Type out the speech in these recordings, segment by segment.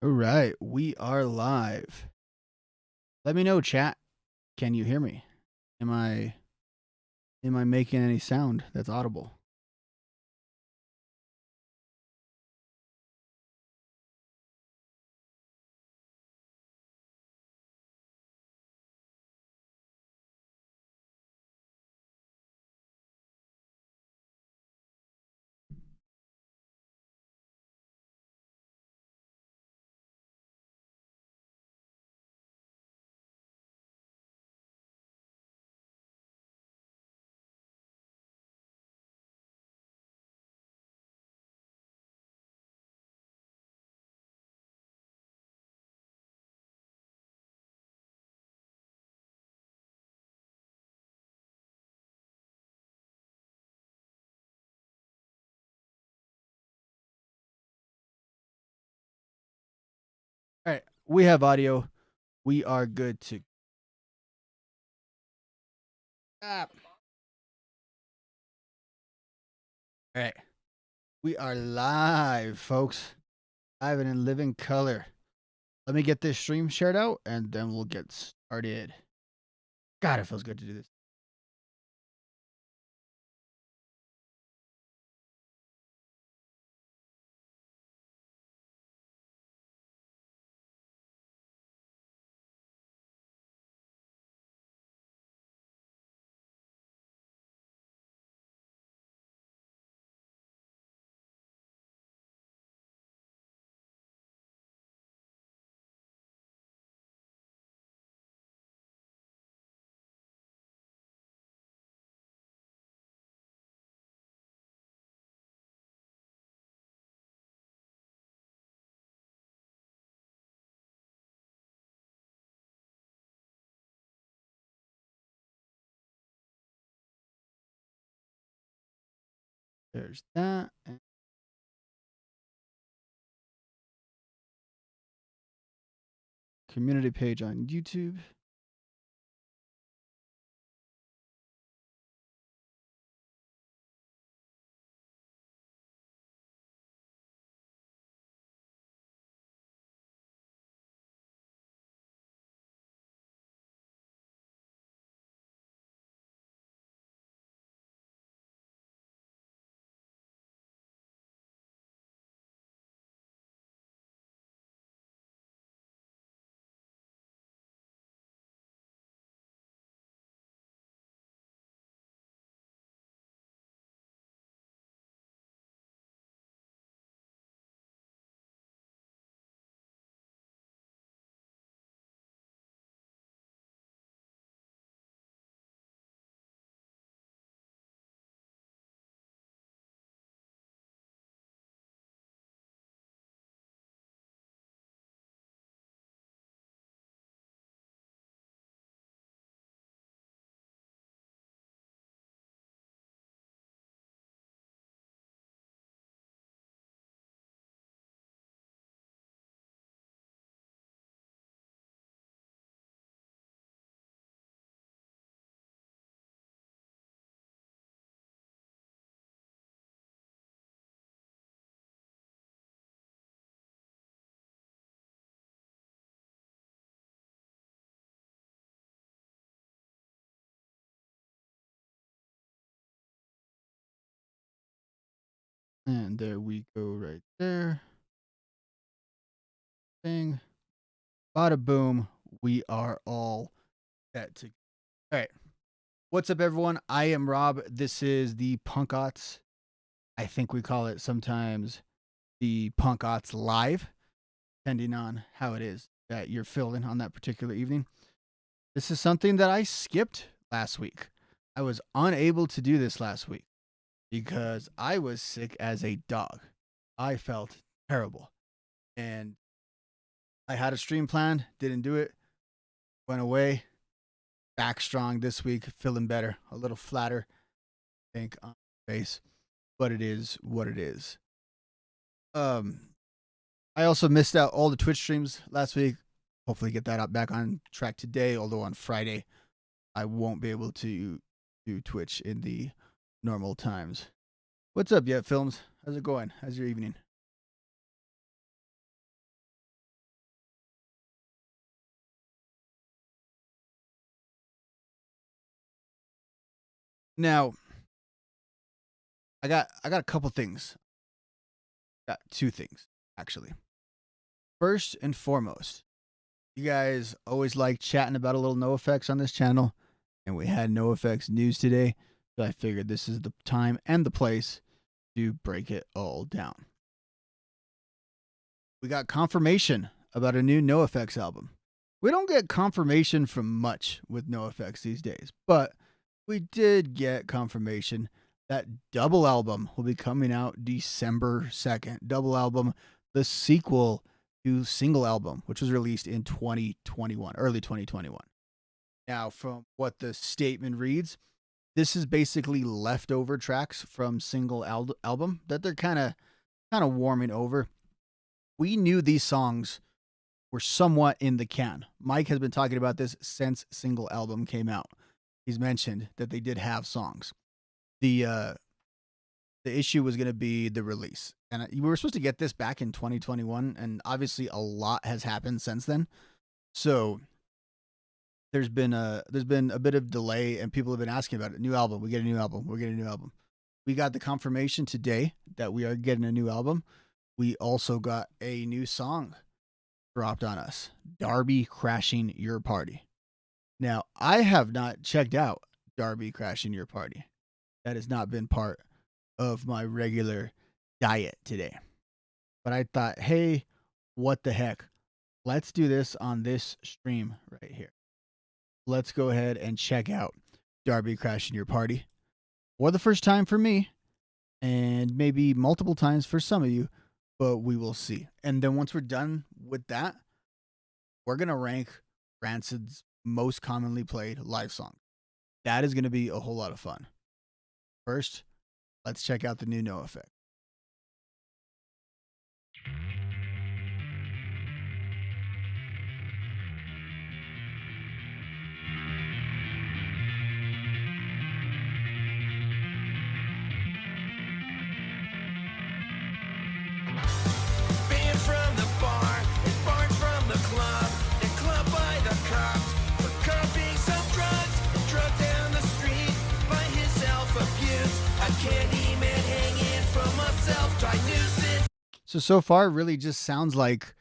All right, we are live. Let me know, chat. Can you hear me? Am I making any sound that's audible? All right, we have audio. We are good to. Ah. All right, we are live, folks. Live and in living color. Let me get this stream shared out, and then we'll get started. God, it feels good to do this. There's that. Community page on YouTube. And there we go, right there. Thing. Bada boom. We are all set to. All right. What's up, everyone? I am Rob. This is the Punkots. I think we call it sometimes the Punkots Live, depending on how it is that you're feeling on that particular evening. This is something that I skipped last week. I was unable to do this last week because I was sick as a dog. I felt terrible. And I had a stream plan, didn't do it, went away, back strong this week, feeling better, a little flatter, I think, on the face. But it is what it is. Um, I also missed out all the Twitch streams last week. Hopefully, get that up back on track today. Although on Friday, I won't be able to do Twitch in the normal times. What's up, Yet Films? How's it going? How's your evening? Now, I got a couple things. Got two things actually. First and foremost, you guys always like chatting about a little no effects on this channel, and we had no effects news today, so I figured this is the time and the place to break it all down. We got confirmation about a new No Effects album. We don't get confirmation from much with No Effects these days, but we did get confirmation that double album will be coming out December 2nd. Double album, the sequel to Single Album, which was released in 2021, early 2021. Now, from what the statement reads, this is basically leftover tracks from Single Album that they're kind of warming over. We knew these songs were somewhat in the can. Mike has been talking about this since Single Album came out. He's mentioned that they did have songs. The issue was going to be the release, and we were supposed to get this back in 2021, and obviously a lot has happened since then. So there's been a bit of delay, and people have been asking about it. New album, we get a new album, we're getting a new album. We got the confirmation today that we are getting a new album. We also got a new song dropped on us, Darby Crashing Your Party. Now, I have not checked out Darby Crashing Your Party. That has not been part of my regular diet today. But I thought, hey, what the heck? Let's do this on this stream right here. Let's go ahead and check out Darby Crashing Your Party for the first time for me, and maybe multiple times for some of you, but we will see. And then once we're done with that, we're going to rank Rancid's most commonly played live song. That is going to be a whole lot of fun. First, let's check out the new No Effect. Banned from the bar, and barred from the club, and clubbed by the cops for copying some drugs, and drugged down the street by his self-abuse. A candy man hanging from a self-tied nuisance. So far, it really just sounds like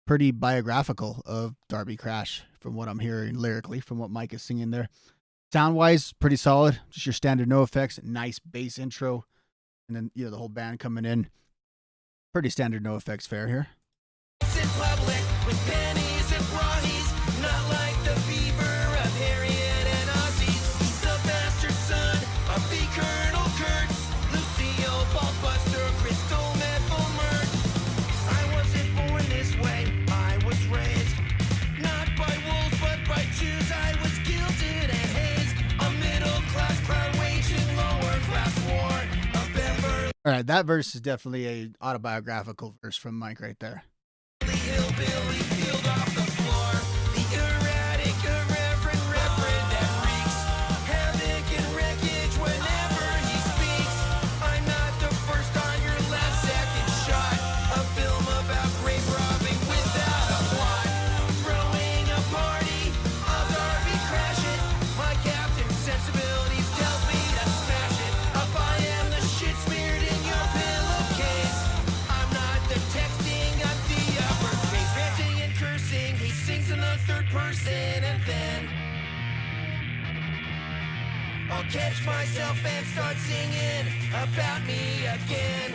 pretty biographical of Darby Crash from what I'm hearing lyrically, from what Mike is singing there. Sound-wise, pretty solid. Just your standard No Effects, nice bass intro, and then the whole band coming in. Pretty standard No Effects fare here. In public with pennies and brawnies, not like the beaver of Harriet and Ozzy. He's the bastard son of the Colonel Kurtz, Lucille, Paul Buster, Crystal Methyl Mertz. I wasn't born this way, I was raised not by wolves but by Jews. I was gilded and hazed, a middle class clown waging lower class war. All right, that verse is definitely a autobiographical verse from Mike right there. Hillbilly peeled off the floor, the erratic, irreverent reverend that wreaks havoc and wreckage whenever he speaks. I'm not the first on your last second shot, a film about grave robbing without a plot, throwing a party, I'll Darby crash it. My captain's sensibilities tells me to smash it up. I am the shit smeared in your pillowcase. I'm not the texting, I'm the uppercase. Ranting and cursing, he sings in the third person, and then I'll catch myself and start singing about me again.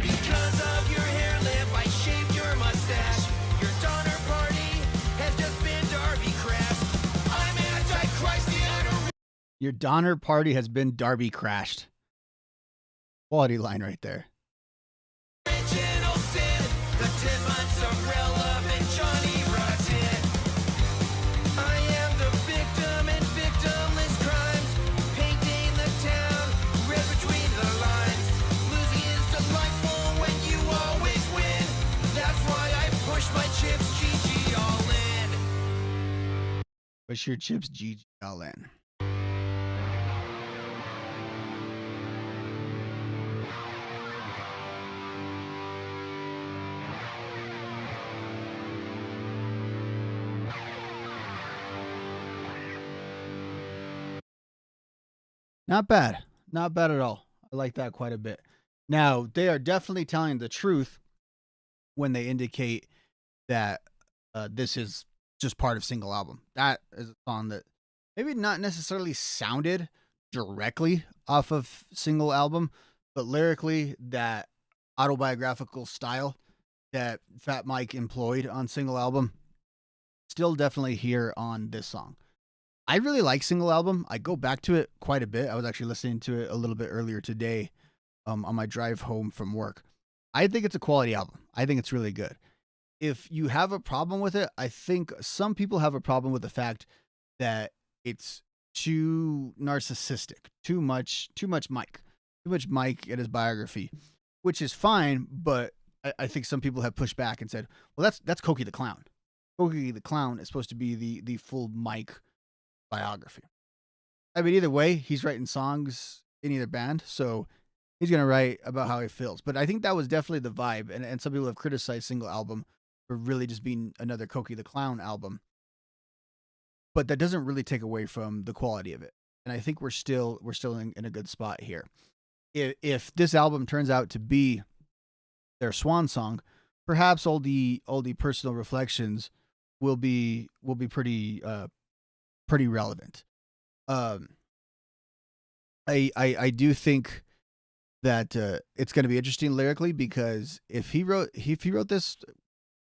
Because of your hair lip, I shaved your mustache. Your Donner Party has just been Darby crashed. I'm Antichrist, the utter Your Donner Party has been Darby crashed. Quality line right there. original sin, the 10 months of relevant Johnny Rotten. I am the victim in victimless crimes, painting the town red between the lines. Losing is delightful when you always win. That's why I push my chips GG all in. Push your chips, GG all in. Not bad. Not bad at all. I like that quite a bit. Now, they are definitely telling the truth when they indicate that this is just part of single album. That is a song that maybe not necessarily sounded directly off of single album, but lyrically, that autobiographical style that Fat Mike employed on single album, still definitely here on this song. I really like single album. I go back to it quite a bit. I was actually listening to it a little bit earlier today on my drive home from work. I think it's a quality album. I think it's really good. If you have a problem with it, I think some people have a problem with the fact that it's too narcissistic, too much Mike in his biography, which is fine. But I think some people have pushed back and said, "Well, that's Cokie the Clown. Cokie the Clown is supposed to be the full Mike biography." I mean, either way, he's writing songs in either band, so he's gonna write about how he feels. But I think that was definitely the vibe, and some people have criticized single album for really just being another Cokie the Clown album. But that doesn't really take away from the quality of it. And I think we're still in a good spot here. If this album turns out to be their swan song, perhaps all the personal reflections will be pretty relevant. I do think that it's going to be interesting lyrically, because if he wrote this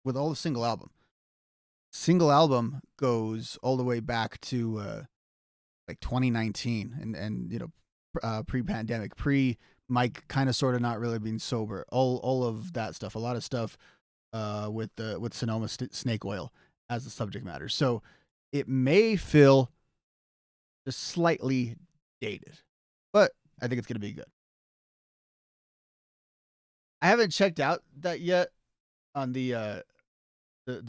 with all the single album goes all the way back to like 2019, and pre-pandemic, pre Mike kind of sort of not really being sober, all of that stuff, a lot of stuff with Sonoma snake oil as the subject matter. So it may feel just slightly dated, but I think it's going to be good. I haven't checked out that yet on the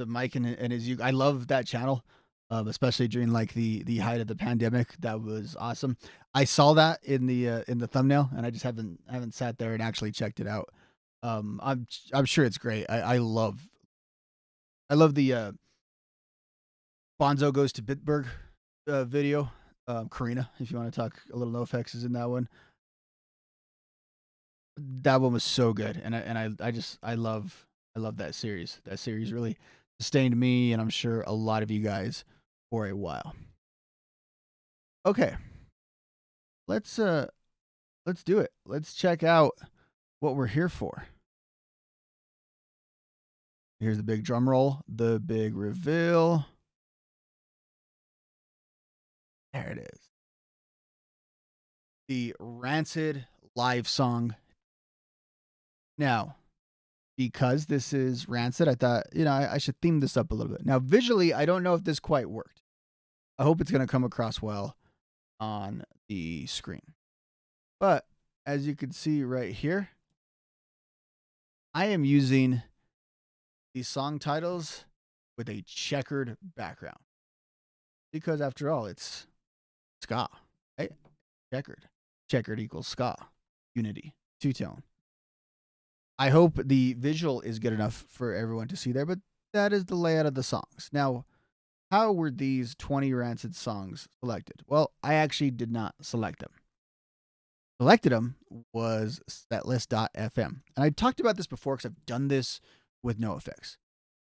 Mike and his I love that channel, especially during like the height of the pandemic. That was awesome. I saw that in the thumbnail, and I just haven't sat there and actually checked it out. I'm sure it's great. I love the Bonzo Goes to Bitburg video. Karina, if you want to talk a little NoFX, is in that one. That one was so good, and I love that series. That series really sustained me, and I'm sure a lot of you guys, for a while. Okay, let's do it. Let's check out what we're here for. Here's the big drum roll, the big reveal. There it is. The Rancid live song. Now, because this is Rancid, I thought, I should theme this up a little bit. Now, visually, I don't know if this quite worked. I hope it's going to come across well on the screen. But as you can see right here, I am using these song titles with a checkered background. Because after all, it's ska, right? Checkered. Checkered equals ska. Unity. Two-tone. I hope the visual is good enough for everyone to see there, but that is the layout of the songs. Now, how were these 20 Rancid songs selected? Well, I actually did not select them. Selected them was setlist.fm. And I talked about this before because I've done this with NoFX.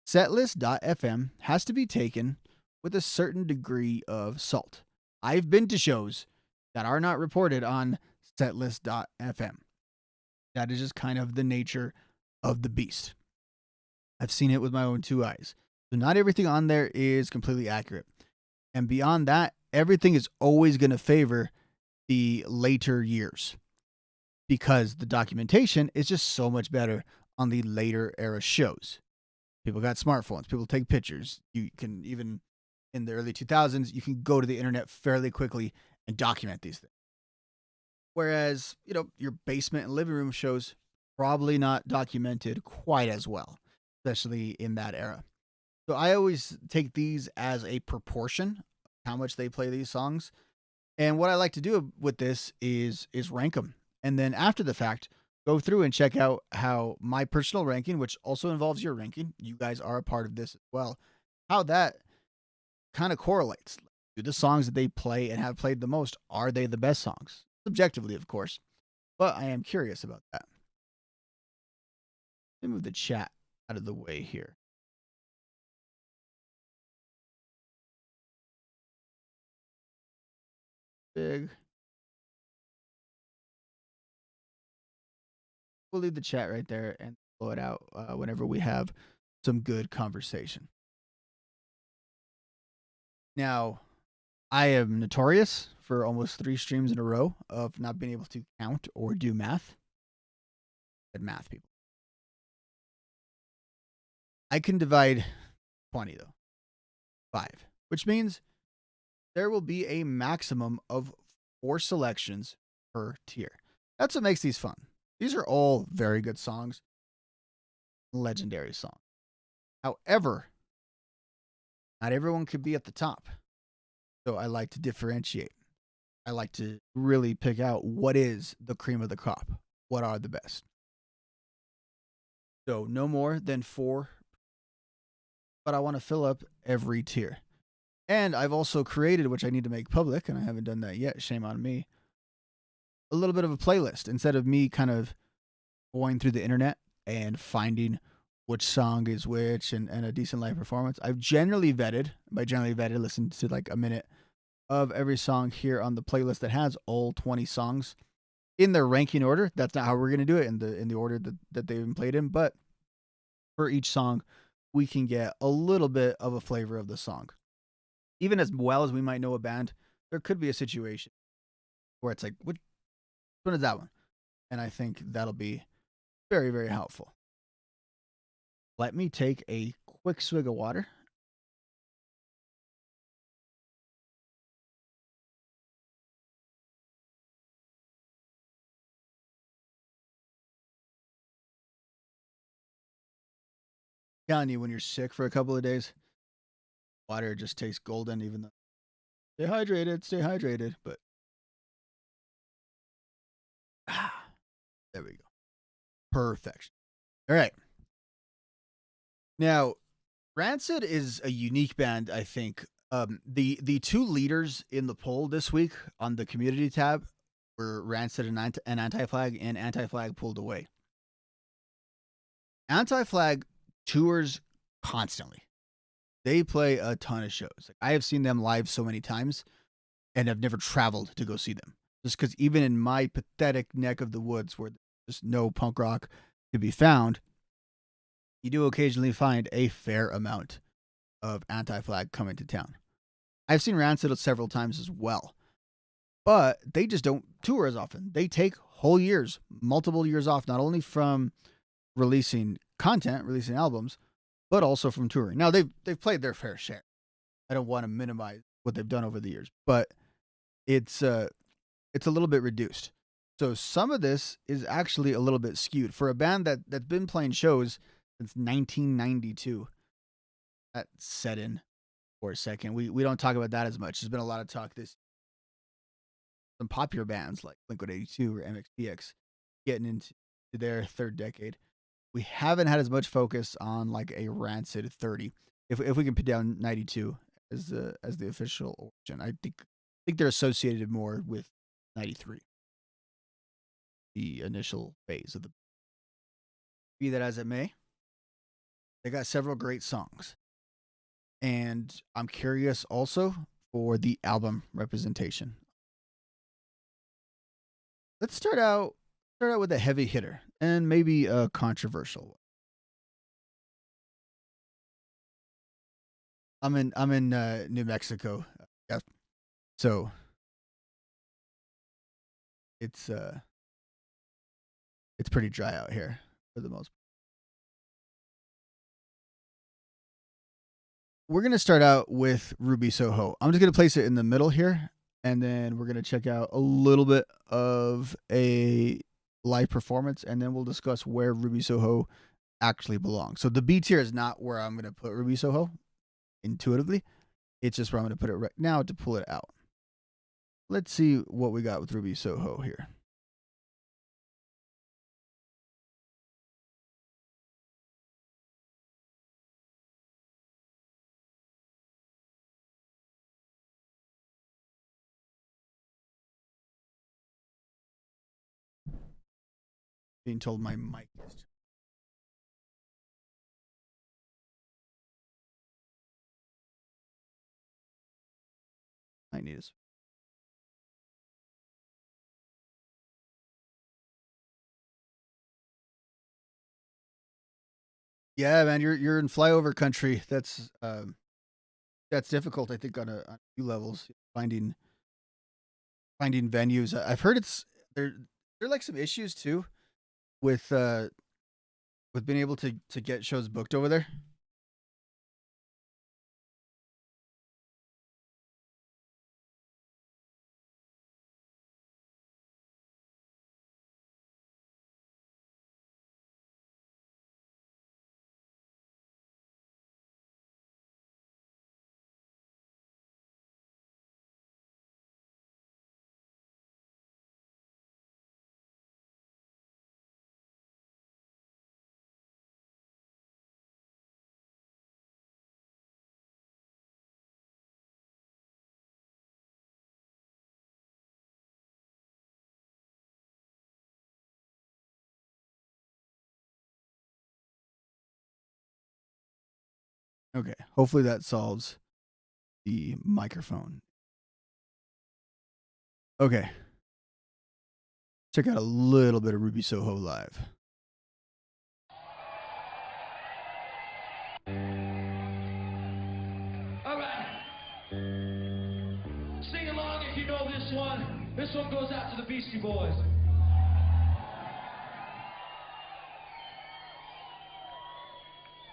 Setlist.fm has to be taken with a certain degree of salt. I've been to shows that are not reported on setlist.fm. That is just kind of the nature of the beast. I've seen it with my own two eyes. So not everything on there is completely accurate. And beyond that, everything is always going to favor the later years, because the documentation is just so much better on the later era shows. People got smartphones. People take pictures. You can, even in the early 2000s, you can go to the internet fairly quickly and document these things. Whereas, your basement and living room shows probably not documented quite as well, especially in that era. So I always take these as a proportion of how much they play these songs. And what I like to do with this is rank them. And then after the fact, go through and check out how my personal ranking, which also involves your ranking, you guys are a part of this as well, how that kind of correlates. Do the songs that they play and have played the most, are they the best songs? subjectively, of course, but I am curious about that. Let me move the chat out of the way here. Big. We'll leave the chat right there and blow it out whenever we have some good conversation. Now, I am notorious for almost 3 streams in a row of not being able to count or do math. Good math, people. I can divide 20, though. 5, which means there will be a maximum of 4 selections per tier. That's what makes these fun. These are all very good songs, legendary songs. However, not everyone could be at the top. So I like to differentiate. I like to really pick out what is the cream of the crop. What are the best? So no more than 4, but I want to fill up every tier. And I've also created, which I need to make public, and I haven't done that yet, shame on me, a little bit of a playlist. Instead of me kind of going through the internet and finding which song is which and a decent live performance, I've generally vetted, listened to like a minute of every song here on the playlist that has all 20 songs in their ranking order. That's not how we're going to do it in the order that they've been played in, but for each song, we can get a little bit of a flavor of the song. Even as well as we might know a band, there could be a situation where it's like, which one is that one? And I think that'll be very, very helpful. Let me take a quick swig of water. Telling you, when you're sick for a couple of days, water just tastes golden, even though stay hydrated, but there we go. Perfection. All right. Now, Rancid is a unique band, I think. The 2 leaders in the poll this week on the community tab were Rancid and Anti-Flag, and Anti-Flag pulled away. Anti-Flag tours constantly. They play a ton of shows. Like, I have seen them live so many times, and I've never traveled to go see them. Just because even in my pathetic neck of the woods where there's no punk rock to be found, you do occasionally find a fair amount of Anti-Flag coming to town. I've seen Rancid several times as well, but they just don't tour as often. They take whole years, multiple years off, not only from releasing content, releasing albums, but also from touring. Now, they've played their fair share. I don't want to minimize what they've done over the years, but it's a little bit reduced. So some of this is actually a little bit skewed for a band that's been playing shows since 1992. That set in for a second. We don't talk about that as much. There's been a lot of talk this. Some popular bands like Blink-182 or MXPX getting into their 3rd decade. We haven't had as much focus on like a Rancid 30. If we can put down 92 as the official origin, I think they're associated more with 93, the initial phase of the. Be that as it may, they got several great songs, and I'm curious also for the album representation. Let's start out with a heavy hitter and maybe a controversial one. I'm in New Mexico, yeah. So it's pretty dry out here for the most part. We're gonna start out with Ruby Soho. I'm just gonna place it in the middle here, and then we're gonna check out a little bit of a live performance, and then we'll discuss where Ruby Soho actually belongs. So the B tier is not where I'm gonna put Ruby Soho intuitively. It's just where I'm gonna put it right now to pull it out. Let's see what we got with Ruby Soho here. Being told my mic is. I need this. Yeah, man, you're in flyover country. That's difficult. I think on a few levels finding venues. I've heard there there are like some issues too with being able to get shows booked over there. Okay, hopefully that solves the microphone. Okay, check out a little bit of Ruby Soho live. All right. Sing along if you know this one. This one goes out to the Beastie Boys.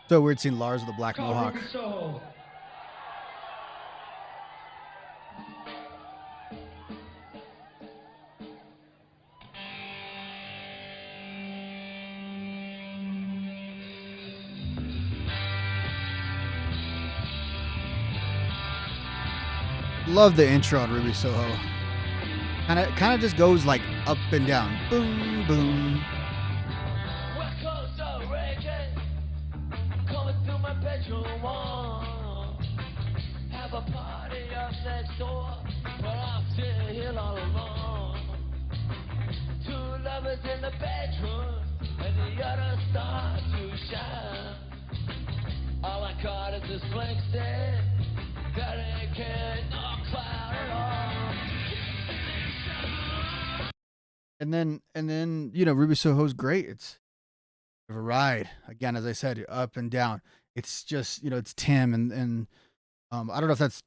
So weird seeing Lars with the black Called mohawk. Ruby Soho. Love the intro on Ruby Soho. Kind of just goes like up and down. Boom, boom. West Coast of raging, coming through my bedroom wall. Have a party up next door, but I'm still here all alone. Two lovers in the bedroom, and the other start to shine. All I caught is this blank set, that ain't get no cloud at all. And then Ruby Soho's great. It's a ride again, as I said, up and down. It's just it's Tim and I don't know if that's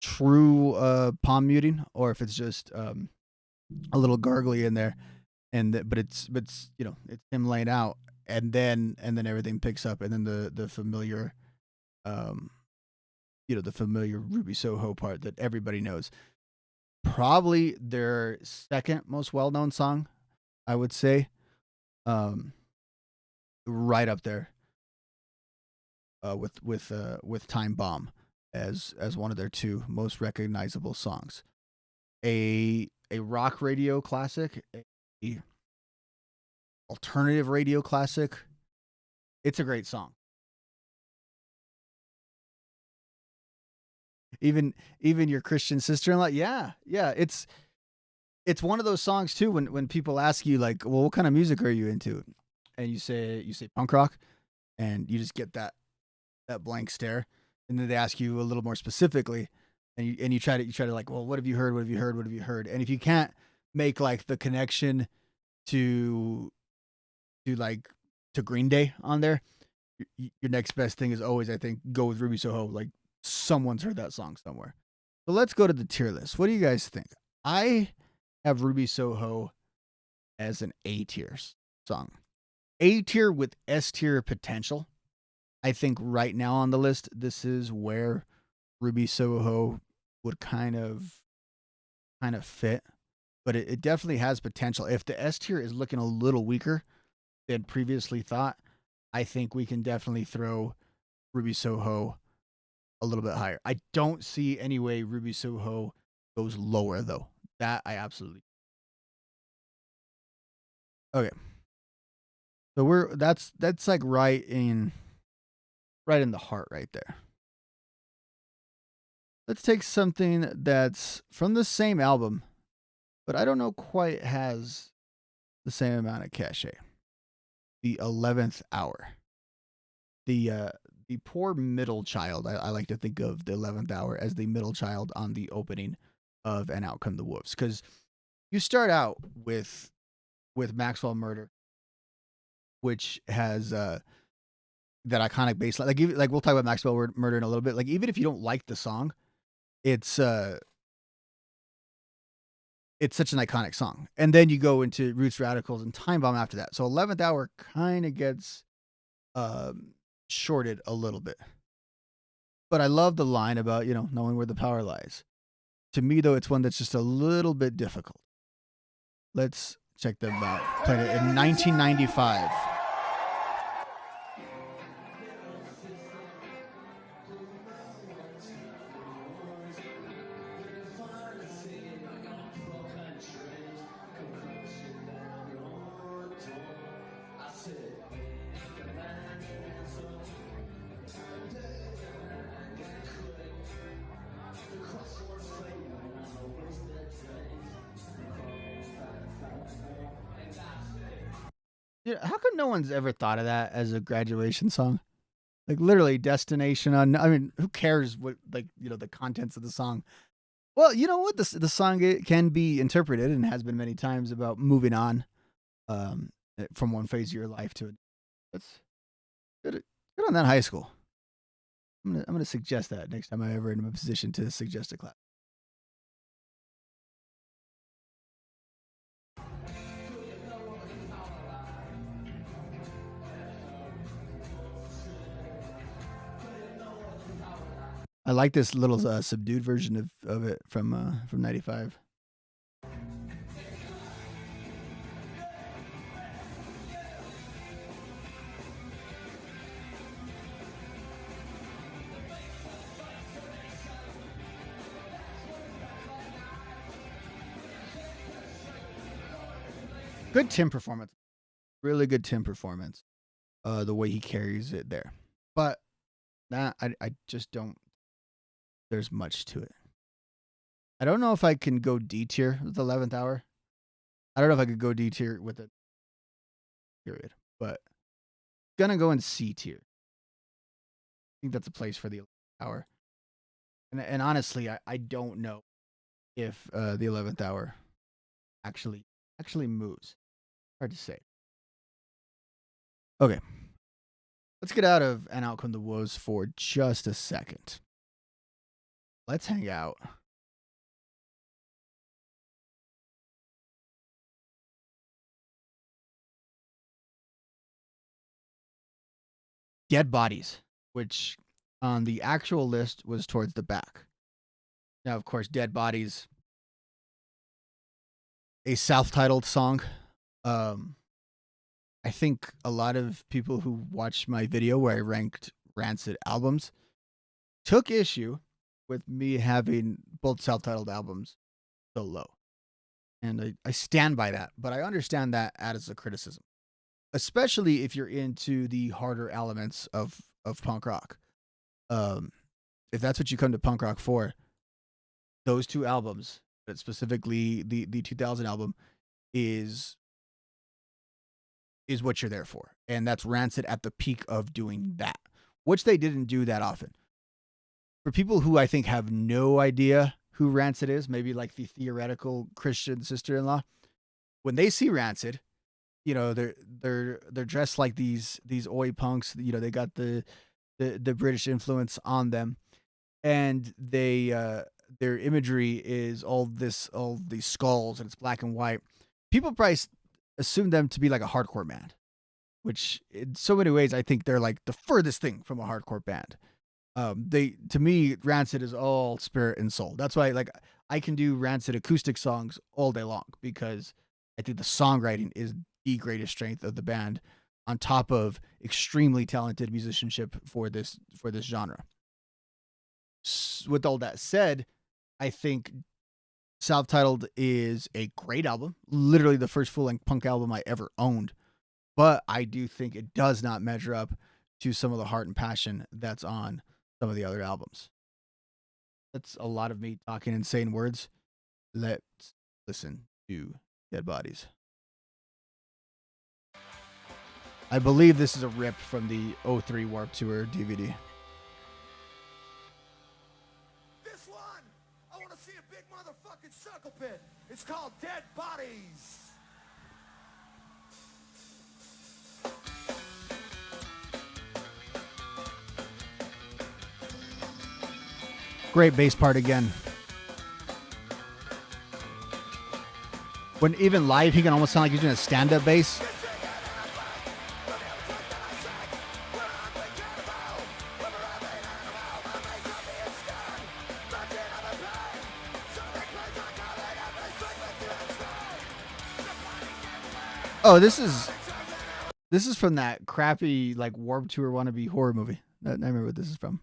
true palm muting or if it's just a little gargly in there, but it's it's him laying out, and then everything picks up, and then the familiar the familiar Ruby Soho part that everybody knows. Probably their second most well-known song, I would say. Right up there with Time Bomb as one of their two most recognizable songs. A rock radio classic, a alternative radio classic. It's a great song. Even your Christian sister-in-law, yeah, it's one of those songs too. When people ask you like, well, what kind of music are you into, and you say punk rock, and you just get that blank stare, and then they ask you a little more specifically, and you try to like, well, what have you heard? What have you heard? What have you heard? And if you can't make like the connection to Green Day on there, your next best thing is always, I think, go with Ruby Soho. Like, someone's heard that song somewhere. So let's go to the tier list. What do you guys think? I have Ruby Soho as an A tier song. A tier with S tier potential. I think right now on the list, this is where Ruby Soho would kind of fit. But it definitely has potential. If the S tier is looking a little weaker than previously thought, I think we can definitely throw Ruby Soho a little bit higher. I don't see any way Ruby Soho goes lower though. That I absolutely. Okay. So that's like right in the heart right there. Let's take something that's from the same album, but I don't know quite has the same amount of cachet. the 11th hour. The poor middle child. I like to think of the 11th hour as the middle child on the opening of And Out Come the Wolves, because you start out with Maxwell Murder, which has that iconic bass line. Like we'll talk about Maxwell Murder in a little bit. Like even if you don't like the song, it's such an iconic song. And then you go into Roots Radicals and Time Bomb after that. So 11th hour kind of gets shorted a little bit. But I love the line about, knowing where the power lies. To me, though, it's one that's just a little bit difficult. Let's check them out. Played it in 1995. Yeah, how come no one's ever thought of that as a graduation song? Like literally destination on. I mean, who cares what the contents of the song? Well, you know what, the song can be interpreted and has been many times about moving on, from one phase of your life to another. That's good on that high school. I'm gonna suggest that next time I'm ever in a position to suggest a class. I like this little subdued version of it from '95. Good Tim performance, really good Tim performance. The way he carries it there, but that I just don't. There's much to it. I don't know if I can go D tier with 11th hour. I don't know if I could go D tier with it. Period. But gonna go in C tier. I think that's a place for the 11th hour. And honestly, I don't know if the 11th hour actually moves. Hard to say. Okay. Let's get out of And Out Come the Woes for just a second. Let's hang out. Dead Bodies, which on the actual list was towards the back. Now, of course, Dead Bodies, a self-titled song. I think a lot of people who watched my video where I ranked Rancid albums took issue with me having both self-titled albums so low. And I stand by that, but I understand that as a criticism, especially if you're into the harder elements of punk rock. If that's what you come to punk rock for, those two albums, but specifically the 2000 album, is what you're there for. And that's Rancid at the peak of doing that, which they didn't do that often. For people who I think have no idea who Rancid is, maybe like the theoretical Christian sister-in-law, when they see Rancid, they're dressed like these oi punks. They got the British influence on them, and their imagery is all these skulls, and it's black and white. People probably assume them to be like a hardcore band, which in so many ways I think they're like the furthest thing from a hardcore band. To me, Rancid is all spirit and soul. That's why I can do Rancid acoustic songs all day long, because I think the songwriting is the greatest strength of the band, on top of extremely talented musicianship for this genre. With all that said, I think Self-Titled is a great album, literally the first full-length punk album I ever owned, but I do think it does not measure up to some of the heart and passion that's on some of the other albums. That's a lot of me talking insane words. Let's listen to Dead Bodies. I believe this is a rip from the '03 Warped Tour DVD. This one, I want to see a big motherfucking circle pit. It's called Dead Bodies. Great bass part again. When even live, he can almost sound like he's doing a stand-up bass. Oh, this is from that crappy like Warped Tour wannabe horror movie. I remember what this is from.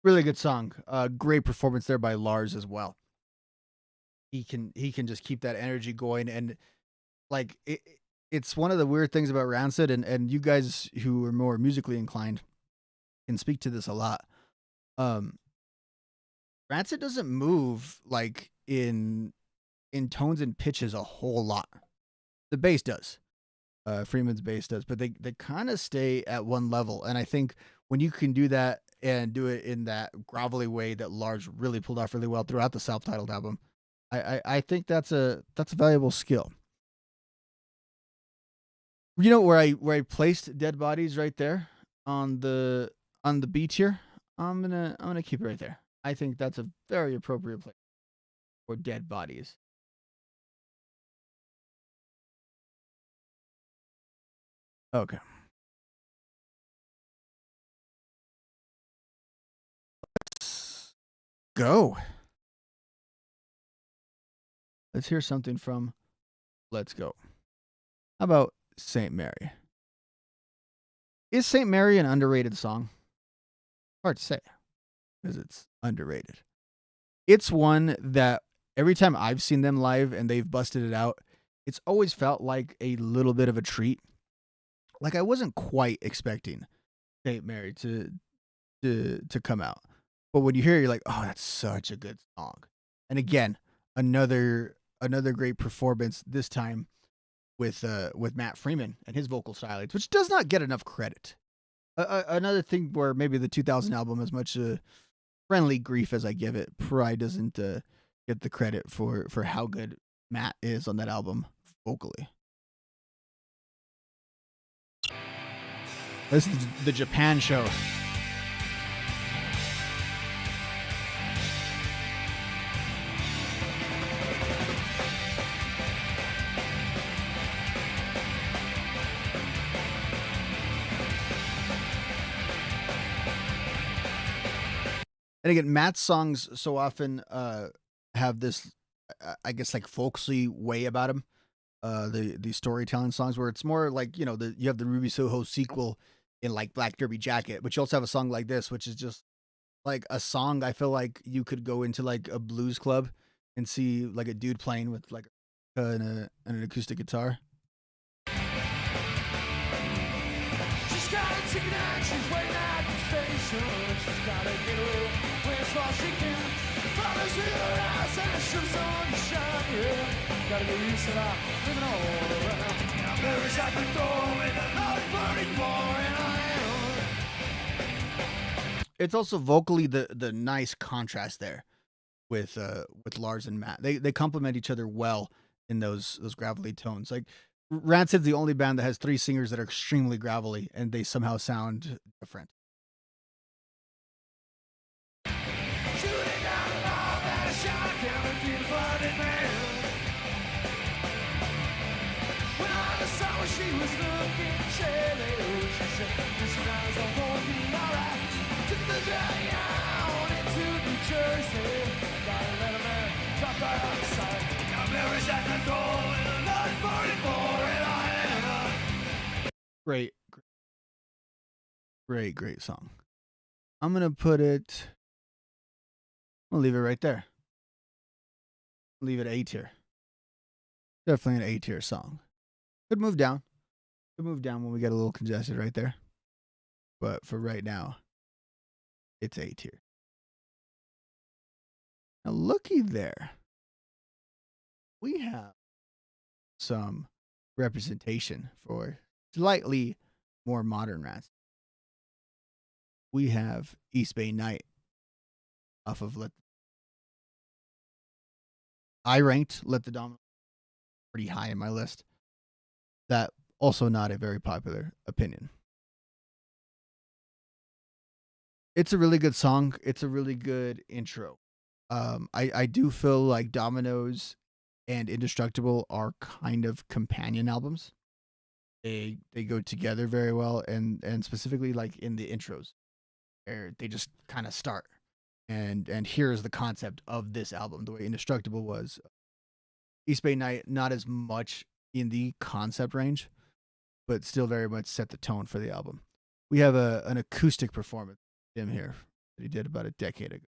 Really good song. Great performance there by Lars as well. He can just keep that energy going, and like it's one of the weird things about Rancid, and you guys who are more musically inclined can speak to this a lot. Rancid doesn't move like in tones and pitches a whole lot. The bass does. Freeman's bass does, but they kind of stay at one level, and I think when you can do that and do it in that grovelly way that Lars really pulled off really well throughout the self-titled album, I think that's a valuable skill. You know where I placed Dead Bodies right there on the B tier? I'm gonna keep it right there. I think that's a very appropriate place for Dead Bodies. Okay. Let's go. Let's hear something from Let's Go. How about St. Mary? Is St. Mary an underrated song? Hard to say because it's underrated. It's one that every time I've seen them live and they've busted it out, it's always felt like a little bit of a treat. Like I wasn't quite expecting St. Mary to come out. But when you hear it, you're like, oh, that's such a good song. And again, another great performance, this time with Matt Freeman and his vocal stylings, which does not get enough credit. Another thing where maybe the 2000 album, as much friendly grief as I give it, probably doesn't get the credit for how good Matt is on that album vocally. This is the Japan show. And again, Matt's songs so often have this, I guess, like folksy way about him. The storytelling songs where it's more like, you know, you have the Ruby Soho sequel in like Black Derby Jacket, but you also have a song like this, which is just like a song I feel like you could go into like a blues club and see like a dude playing with like an acoustic guitar. She's got a ticket and she's waiting at the station. She's got to get away as far as she can. Promise with her eyes and shoes on the shine, yeah. Gotta get used to that, living all around. There is at the door with a love burning for and I am. It's also vocally the nice contrast there with Lars and Matt. They complement each other well in those gravelly tones. Like Rancid's the only band that has three singers that are extremely gravelly and they somehow sound different. Shooting down a love and a shot down a blooded man. When I saw her, she was looking chilly. She said, this round's gonna be alright. Took the journey out into New Jersey. Gotta let a man drop right on the side. Now Mary's at the door and a lot burning for and I am. Great song. I'm gonna leave it right there. Leave it A tier. Definitely an A tier song. Could move down. Could move down when we get a little congested right there. But for right now, it's A tier. Now, looky there. We have some representation for slightly more modern Rancid. We have East Bay Night off of I ranked Let the Domino pretty high in my list. That also not a very popular opinion. It's a really good song. It's a really good intro. I do feel like Dominoes and Indestructible are kind of companion albums. They go together very well, and specifically like in the intros, where they just kind of start. And here's the concept of this album. The way Indestructible was, East Bay Night not as much in the concept range, but still very much set the tone for the album. We have an acoustic performance of him here that he did about a decade ago.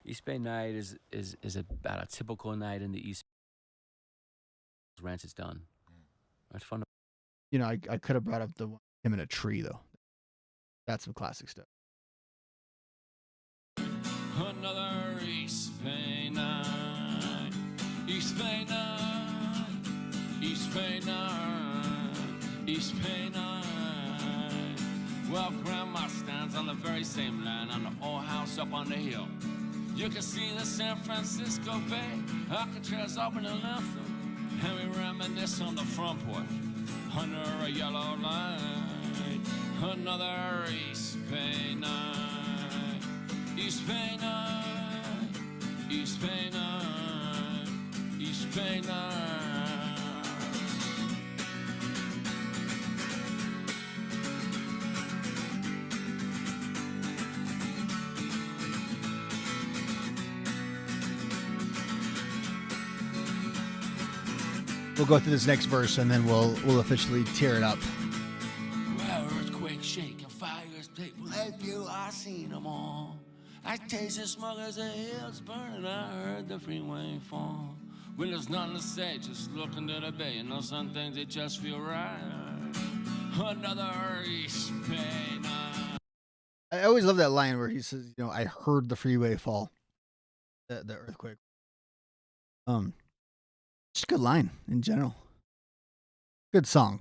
East Bay Night is about a typical night in the East. Rancid's done. It's fun. You know, I could have brought up the one, him in a tree though. That's some classic stuff. Another East Bay night, East Bay night, East Bay night, East Bay night. Well, Grandma stands on the very same land on the old house up on the hill. You can see the San Francisco Bay, Alcatraz up in the left, and we reminisce on the front porch under a yellow light. Another East Bay night, East Bay night, East Bay night, East Bay night. We'll go through this next verse and then we'll officially tear it up. Well, earthquake, shake, and fires take. Like you, I seen them all. I tasted smoke as the hills burning. I heard the freeway fall. When there's nothing to say, just look into the bay. You know some things that just feel right. Another East Bay night. I always love that line where he says, you know, I heard the freeway fall. The earthquake. Just a good line in general. Good song.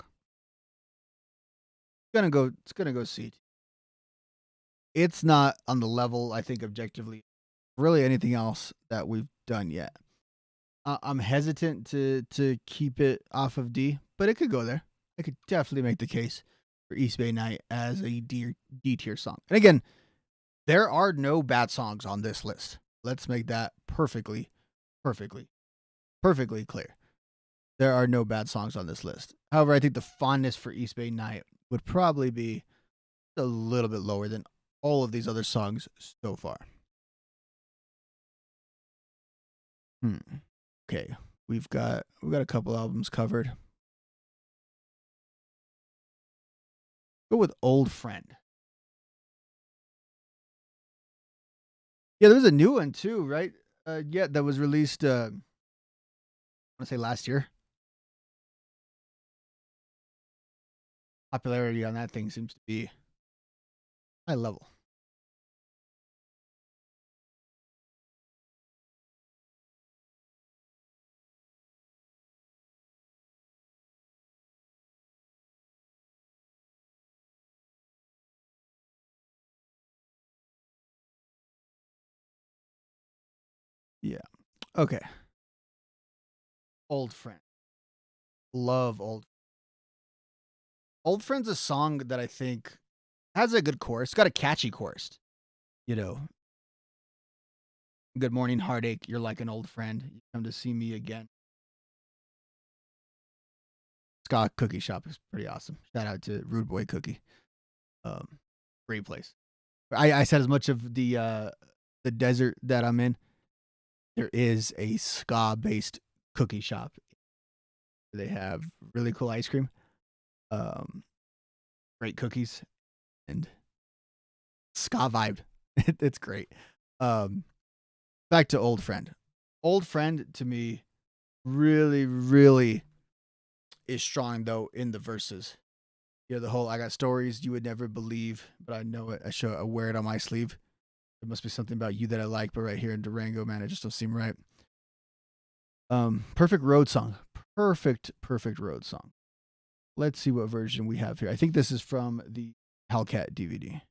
It's gonna go C. It's not on the level, I think, objectively, really anything else that we've done yet. I'm hesitant to keep it off of D, but it could go there. I could definitely make the case for East Bay Night as a D tier song. And again, there are no bad songs on this list. Let's make that perfectly clear. There are no bad songs on this list. However, I think the fondness for East Bay Night would probably be a little bit lower than all of these other songs so far. Okay, we've got a couple albums covered. Go with Old Friend. Yeah, there was a new one too, right? Yeah, that was released. I want to say last year. Popularity on that thing seems to be high level. Yeah. Okay. Old Friend. Love Old Friend's a song that I think has a good chorus. It's got a catchy chorus. You know, good morning, heartache. You're like an old friend. You come to see me again. Scott Cookie Shop is pretty awesome. Shout out to Rude Boy Cookie. Great place. I said as much of the desert that I'm in. There is a ska-based cookie shop. They have really cool ice cream, great cookies, and ska vibe. It's great. Back to Old Friend. Old Friend to me really, really is strong though in the verses. You know, the whole "I got stories you would never believe, but I know it. I wear it on my sleeve. There must be something about you that I like, but right here in Durango, man, it just don't seem right." Perfect road song. Perfect road song. Let's see what version we have here. I think this is from the Hellcat DVD,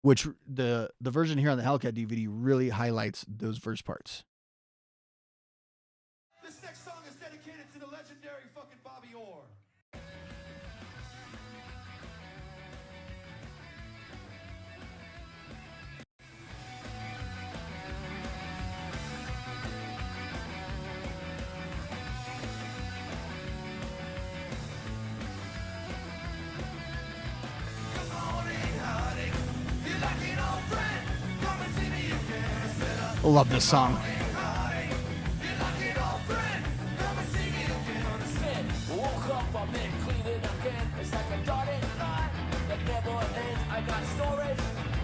which the version here on the Hellcat DVD really highlights those verse parts. This next song is dedicated to the legendary fucking Bobby Orr. I love this song. Woke up, I'm in Cleveland again. It's like a dotted line that never ends. I got stories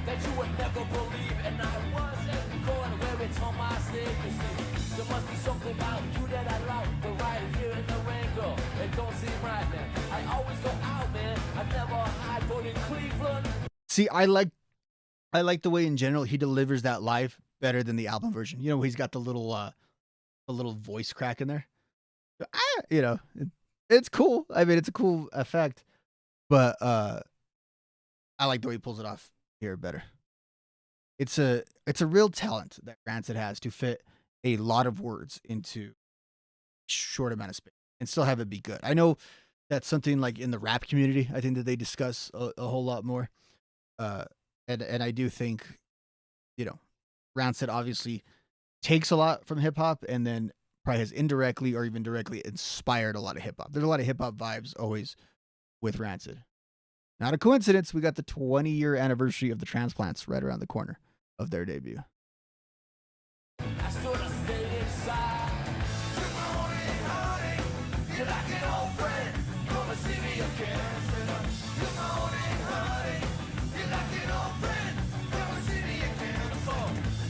that you would never believe, and I wasn't going where it's on my sleeve. You see, there must be something about you that I like. The right here in the Durango, it don't seem right, man. I always go out, man. I never hide, but in Cleveland. See, I like the way in general he delivers that live better than the album version. You know, he's got the little voice crack in there. You know, it's cool. I mean, it's a cool effect, but I like the way he pulls it off here better. It's a real talent that Rancid has to fit a lot of words into a short amount of space and still have it be good. I know that's something like in the rap community, I think that they discuss a whole lot more. And I do think, you know, Rancid obviously takes a lot from hip hop and then probably has indirectly or even directly inspired a lot of hip hop. There's a lot of hip hop vibes always with Rancid. Not a coincidence, we got the 20-year anniversary of the Transplants right around the corner of their debut. I stood and stayed inside. Good morning, honey. You're like an old friend. Come and see me again. Good morning, honey. You're like an old friend. Come and see me again. So,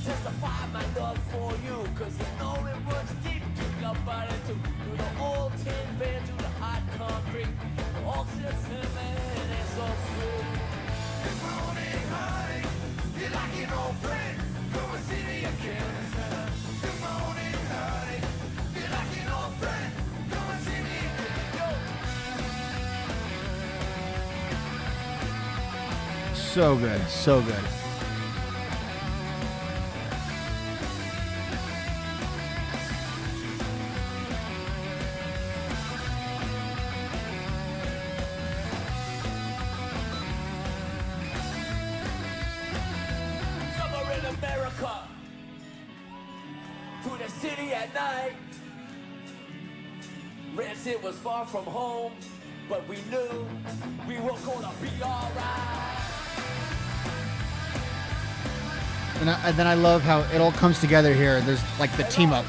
testify my love for you, cause you know it runs deep. Took your body through the old tin van, through the hot concrete. The old cinnamon and so sweet. Good morning, honey. You're like an old friend. Come and see me again. Good morning, honey. You're like an old friend. Come and see me again. So good, so good. Summer in America, through the city at night. Rancid was far from home, but we knew we were gonna be alright. And then I love how it all comes together here. There's like the team up.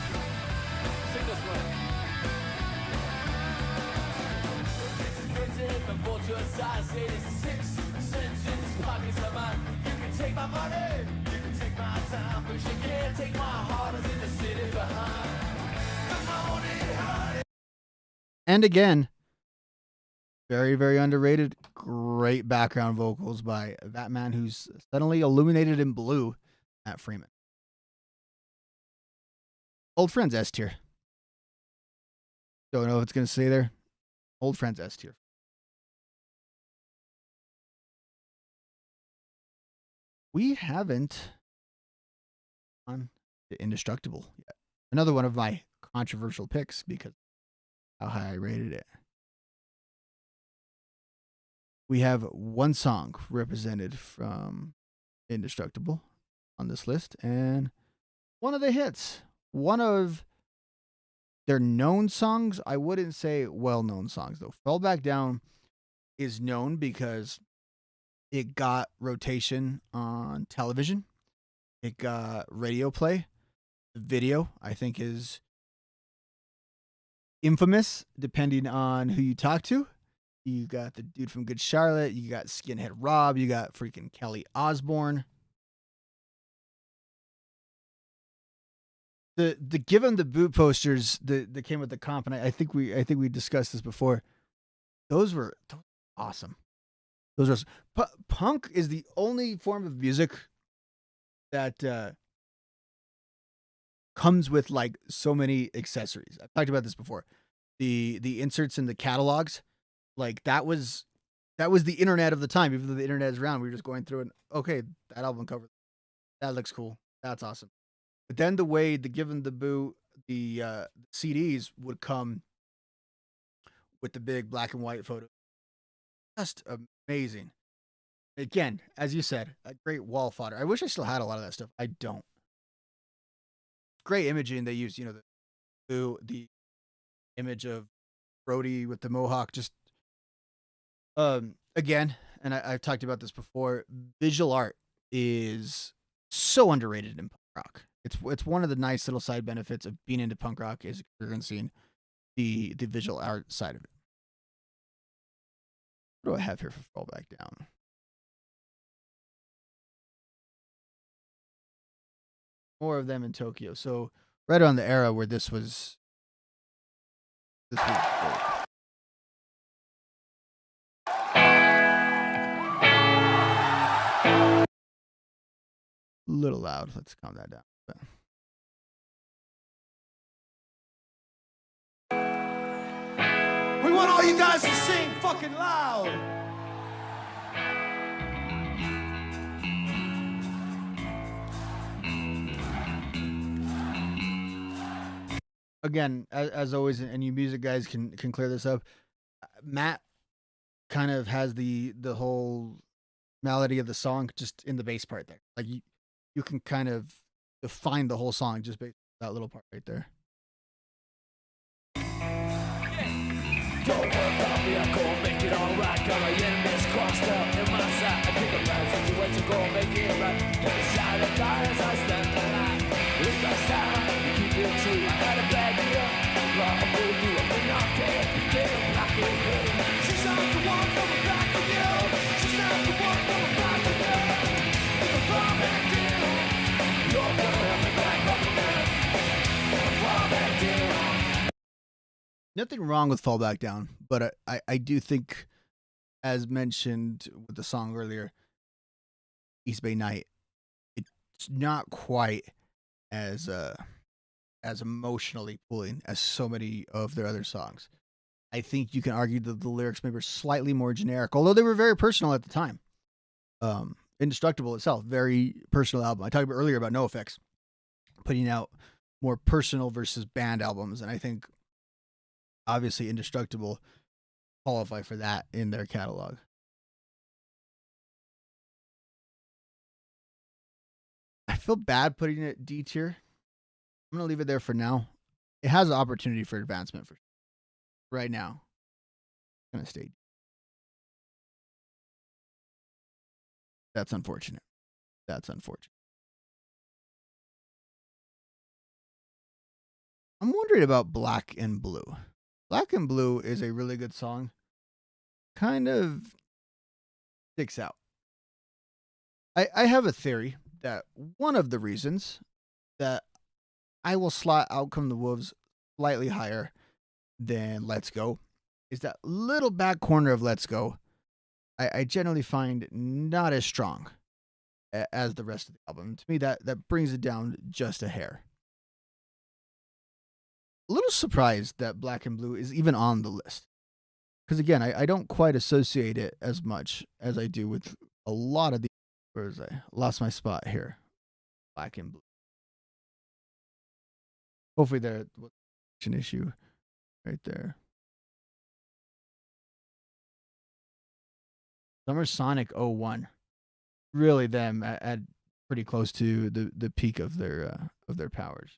Sing this one. Before to a side, say this 6 cents in his pockets of mine. You can take my money, you can take my time, but you can't take my heart as in the city behind. Come on in, honey. And again, very, very underrated. Great background vocals by that man who's suddenly illuminated in blue at Freeman. Old friends S tier. Don't know if it's going to stay there. Old friends S tier. We haven't on the Indestructible yet. Another one of my controversial picks because how high I rated it. We have one song represented from Indestructible on this list, and one of the hits. One of their known songs. I wouldn't say well-known songs, though. Fell Back Down is known because it got rotation on television. It got radio play. The video, I think, is infamous, depending on who you talk to. You got the dude from Good Charlotte. You got Skinhead Rob. You got freaking Kelly Osbourne. The Give 'em the Boot posters that came with the comp, and I think we discussed this before. Those were awesome. Those are punk is the only form of music that comes with like so many accessories. I've talked about this before. The inserts in the catalogs, like that was the internet of the time. Even though the internet is around, we were just going through and okay, that album cover, that looks cool. That's awesome. But then the way the Given the Boo, the CDs would come with the big black and white photo, just amazing. Again, as you said, a great wall fodder. I wish I still had a lot of that stuff. I don't. Great imaging. They use, the image of Brody with the mohawk. Just again, and I've talked about this before. Visual art is so underrated in punk rock. It's one of the nice little side benefits of being into punk rock is you're going to see the visual art side of it. What do I have here for Fall Back Down? More of them in Tokyo. So right around the era where this was great. A little loud. Let's calm that down. We want all you guys to sing fucking loud. Again, as always, and you music guys can clear this up. Matt kind of has the whole melody of the song just in the bass part there. Like you can kind of define the whole song just based on that little part right there. Don't worry about me, I'm gonna make it alright. Got my enemies crossed up in my side. I think about the situation, gonna make it right. Take a shot at die as I stand the line. It's my style, you keep it true. I had a bad year, but I'm gonna do it. I'm not dead, I'm black and blue. She's not the one coming back for you. She's not the one coming back for you. If I fall back down, you're gonna have me back up again. If I fall back down. Nothing wrong with Fall Back Down, but I do think, as mentioned with the song earlier, East Bay Night, it's not quite as emotionally pulling as so many of their other songs. I think you can argue that the lyrics maybe were slightly more generic, although they were very personal at the time. Indestructible itself, very personal album. I talked about earlier about NoFX putting out more personal versus band albums, and I think obviously Indestructible qualify for that in their catalog. I feel bad putting it D tier. I'm going to leave it there for now. It has an opportunity for advancement for right now. I'm going to stay. That's unfortunate. That's unfortunate. I'm wondering about Black and Blue. Black and Blue is a really good song. Kind of sticks out. I have a theory that one of the reasons that I will slot Out Come the Wolves slightly higher than Let's Go is that little back corner of Let's Go I generally find not as strong as the rest of the album. To me, that brings it down just a hair. A little surprised that Black and Blue is even on the list. Because again, I don't quite associate it as much as I do with a lot of the... Where was I? Lost my spot here. Black and Blue. Hopefully there was an issue right there. Summer Sonic 01. Really them at pretty close to the peak of their powers.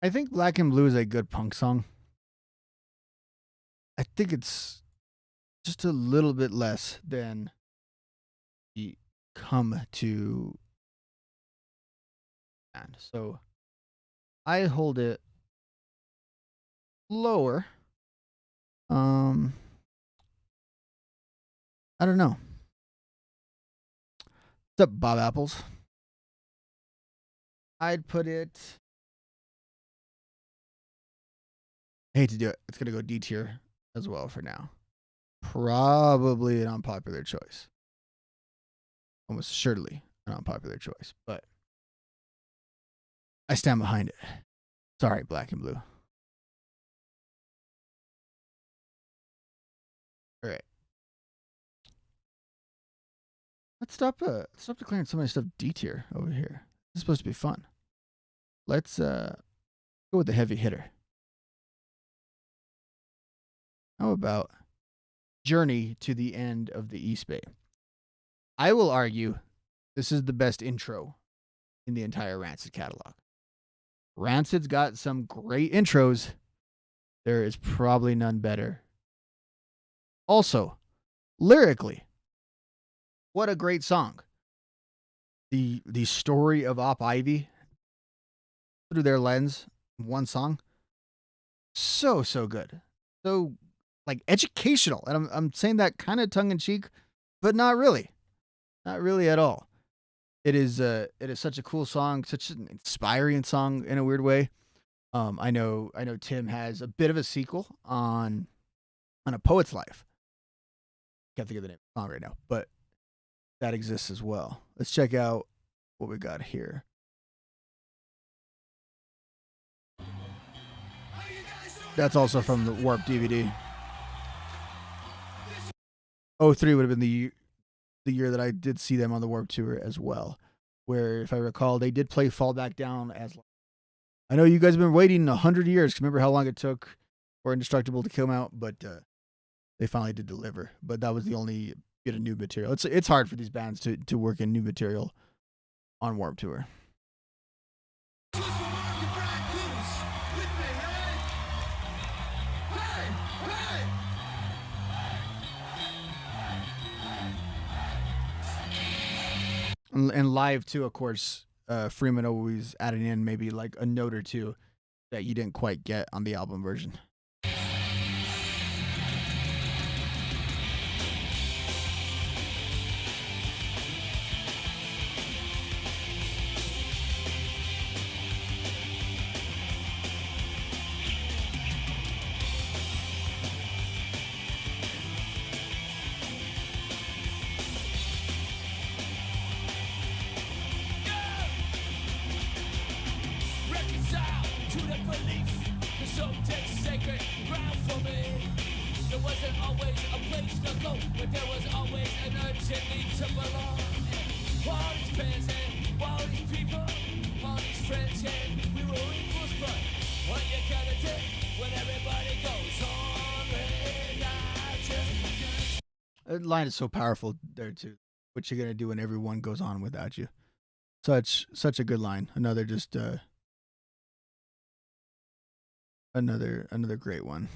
I think Black and Blue is a good punk song. I think it's just a little bit less than the Come to band. So I hold it lower. I don't know. What's up, Bob Apples? I'd put it. I hate to do it. It's gonna go D tier as well for now. Probably an unpopular choice. Almost assuredly an unpopular choice, but I stand behind it. Sorry, Black and Blue. All right. Let's stop declaring so many stuff D tier over here. This is supposed to be fun. Let's go with the heavy hitter. How about Journey to the End of the East Bay? I will argue this is the best intro in the entire Rancid catalog. Rancid's got some great intros. There is probably none better. Also, lyrically, what a great song. The story of Op Ivy through their lens, one song. So good. So like educational. And I'm saying that kind of tongue in cheek, but not really. Not really at all. It is such a cool song, such an inspiring song in a weird way. I know Tim has a bit of a sequel on A Poet's Life. Can't think of the name of the song right now, but that exists as well. Let's check out what we got here. That's also from the Warp DVD. 03 would have been the year that I did see them on the Warp Tour as well, where, if I recall, they did play Fall Back Down as... I know you guys have been waiting 100 years. Remember how long it took for Indestructible to come out, but they finally did deliver. But that was the only bit of new material. It's hard for these bands to work in new material on Warp Tour. And live too, of course, Freeman always adding in maybe like a note or two that you didn't quite get on the album version. That line is so powerful there too. What you gonna do when everyone goes on without you? Such a good line. Another just another great one.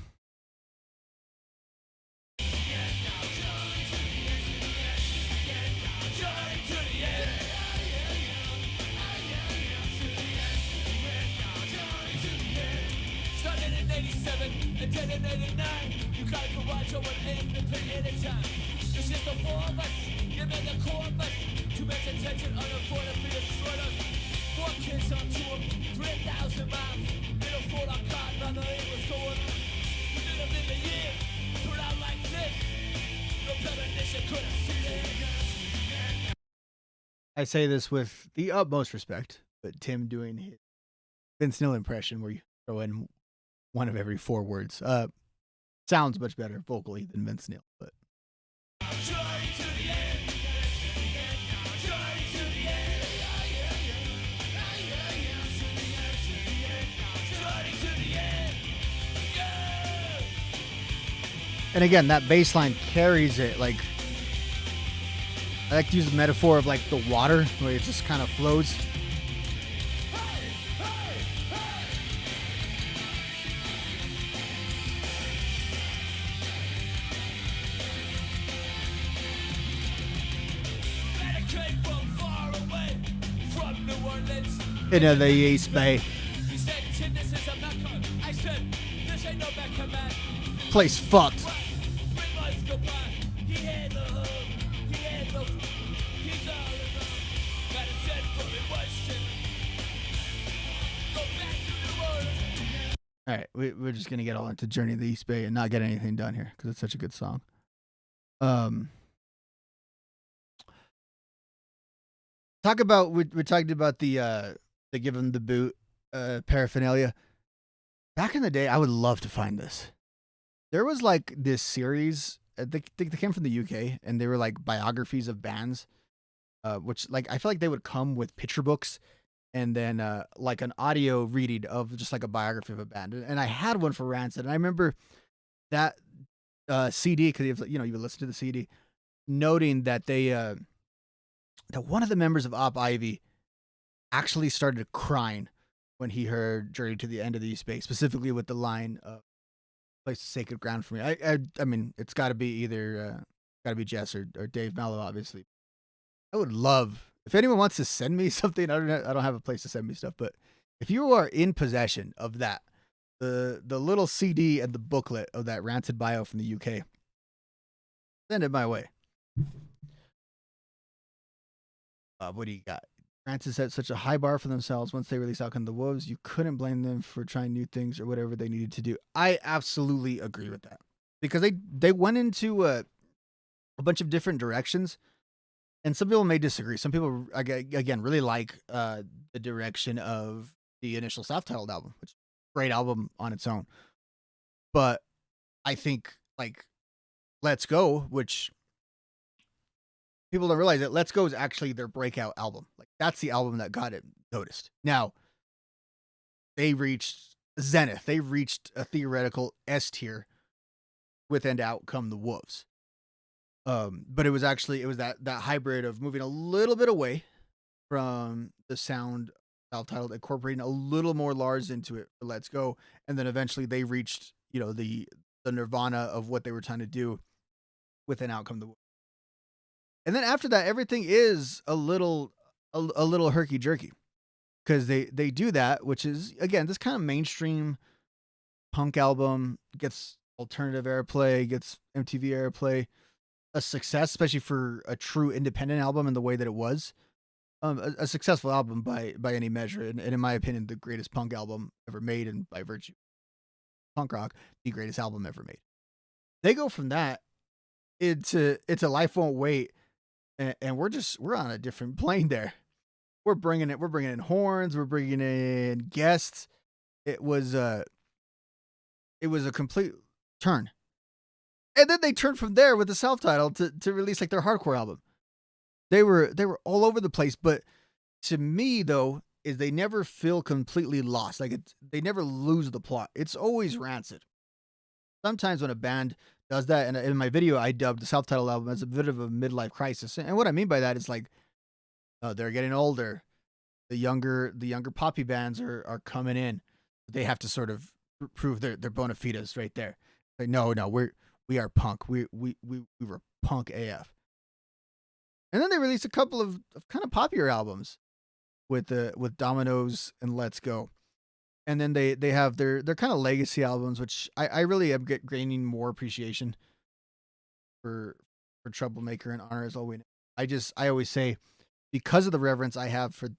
And then in 89, you gotta provide your aim to pay at a time. It's just the four of us, you made the core of us. Too much attention, unavoidably destroyed us. 4 kids on tour, 3,000 miles. They don't afford our car, none of it was going on. We did have been a year, put out like this. No premonition could have seen it. I say this with the utmost respect, but Tim doing his Vince Neil impression where you throw in one of every 4 words. Sounds much better vocally than Vince Neil, but and again, that bass line carries it. Like, I like to use the metaphor of like the water, where it just kind of flows. into the East Bay. He said, "Kid, this is a Mecca." I said, "This ain't no Mecca, man." Place fucked. When life go by, he had the hug, he had the he's all alone. Got a set for it, question. Go back to the world. All right, we're just gonna get all into Journey to the East Bay and not get anything done here because it's such a good song. Talk about we're talking about the give him the boot paraphernalia. Back in the day, I would love to find this. There was like this series. They came from the UK, and they were like biographies of bands, which like I feel like they would come with picture books, and then like an audio reading of just like a biography of a band. And I had one for Rancid, and I remember that CD because you would listen to the CD, noting that they that one of the members of Op Ivy actually started crying when he heard Journey to the End of the East Bay, specifically with the line "Place of Sacred Ground for me." I mean, it's got to be either got to be Jess or Dave Mallow, obviously. I would love if anyone wants to send me something. I don't have a place to send me stuff, but if you are in possession of that, the little CD and the booklet of that Rancid bio from the UK, send it my way. What do you got? Rancid set such a high bar for themselves once they released Out Come the Wolves. You couldn't blame them for trying new things or whatever they needed to do. I absolutely agree with that because they went into a bunch of different directions, and some people may disagree. Some people again really like the direction of the initial self-titled album, which is a great album on its own. But I think like Let's Go, which people don't realize that Let's Go is actually their breakout album. Like that's the album that got it noticed. Now they reached zenith. They reached a theoretical S tier with And Out Come the Wolves. But it was that hybrid of moving a little bit away from the sound self-titled, incorporating a little more Lars into it for Let's Go, and then eventually they reached the nirvana of what they were trying to do with And Out Come the Wolves. And then after that, everything is a little herky jerky because they do that, which is again this kind of mainstream punk album gets alternative airplay, gets MTV airplay, a success, especially for a true independent album in the way that it was, a successful album by any measure, and in my opinion, the greatest punk album ever made, and by virtue of punk rock, the greatest album ever made. They go from that into Life Won't Wait. And we're on a different plane there. We're bringing in horns. We're bringing in guests. It was a complete turn. And then they turned from there with the self-title to release like their hardcore album. They were all over the place, but to me though, is they never feel completely lost. Like they never lose the plot. It's always Rancid. Sometimes when a band does that, and in my video I dubbed the self-titled album as a bit of a midlife crisis, and what I mean by that is like they're getting older, the younger poppy bands are coming in, they have to sort of prove their bona fides right there. Like no, we are punk, we were punk AF. And then they released a couple of kind of popular albums with Dominoes and Let's Go. And then they have their kind of legacy albums, which I really am gaining more appreciation for Troublemaker and Honor Is All We Know. I always say, because of the reverence I have for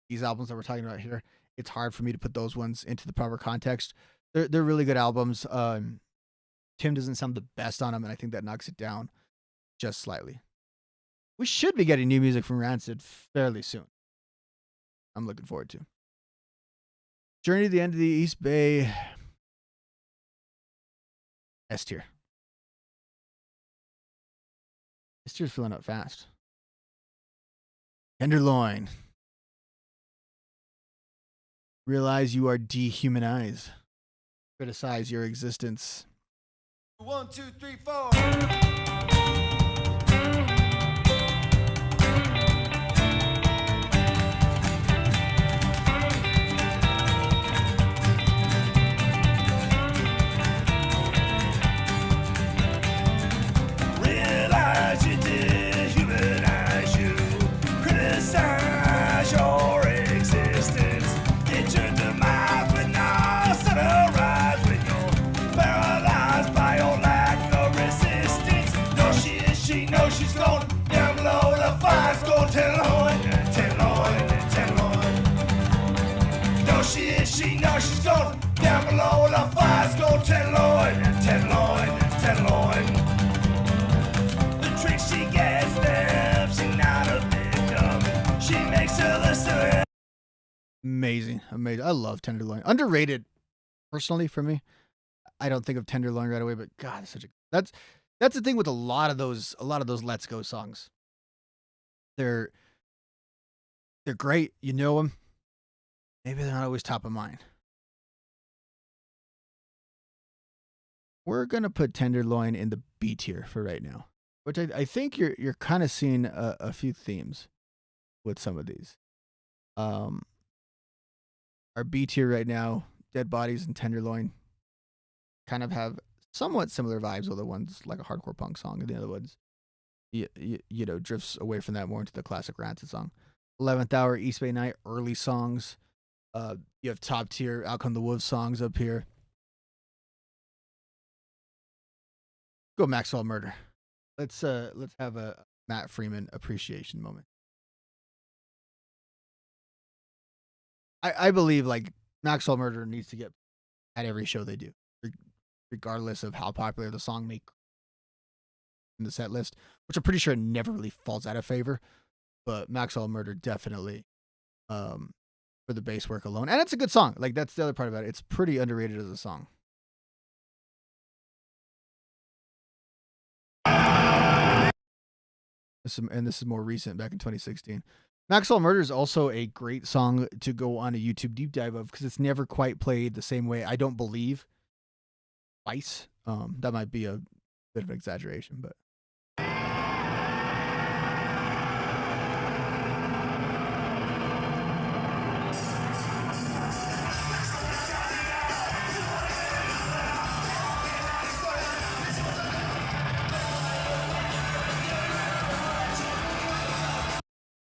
these albums that we're talking about here, it's hard for me to put those ones into the proper context. They're really good albums. Tim doesn't sound the best on them, and I think that knocks it down just slightly. We should be getting new music from Rancid fairly soon. I'm looking forward to. Journey to the End of the East Bay. S tier. S tier's filling up fast. Tenderloin. Realize you are dehumanized. Criticize your existence. 1, 2, 3, 4. Realize you dehumanize you. Criticize your existence. gone down below. The fire's gone tenderloin, tenderloin, tenderloin. No, she knows she's gone down below. The fire's gone tenderloin, tenderloin, tenderloin. The trick she gets them, she's not a victim. She makes her listen. Amazing. I love Tenderloin. Underrated, personally, for me. I don't think of Tenderloin right away, but God, it's that's the thing with a lot of those Let's Go songs. They're great. You know them. Maybe they're not always top of mind. We're gonna put Tenderloin in the B tier for right now, which I think you're kind of seeing a few themes with some of these. Our B tier right now, Dead Bodies and Tenderloin, kind of have somewhat similar vibes, although one's like a hardcore punk song, and the other one's, you know, drifts away from that more into the classic Rancid song. 11th Hour, East Bay Night, early songs. You have top tier Out Come the Wolves songs up here. Go Maxwell Murder. Let's have a Matt Freeman appreciation moment. I believe like Maxwell Murder needs to get at every show they do, regardless of how popular the song may in the set list, which I'm pretty sure never really falls out of favor. But Maxwell Murder definitely, for the bass work alone, and it's a good song. Like that's the other part about it. It's pretty underrated as a song. This is more recent, back in 2016. Maxwell Murder is also a great song to go on a YouTube deep dive of because it's never quite played the same way, I don't believe, twice. That might be a bit of an exaggeration, but.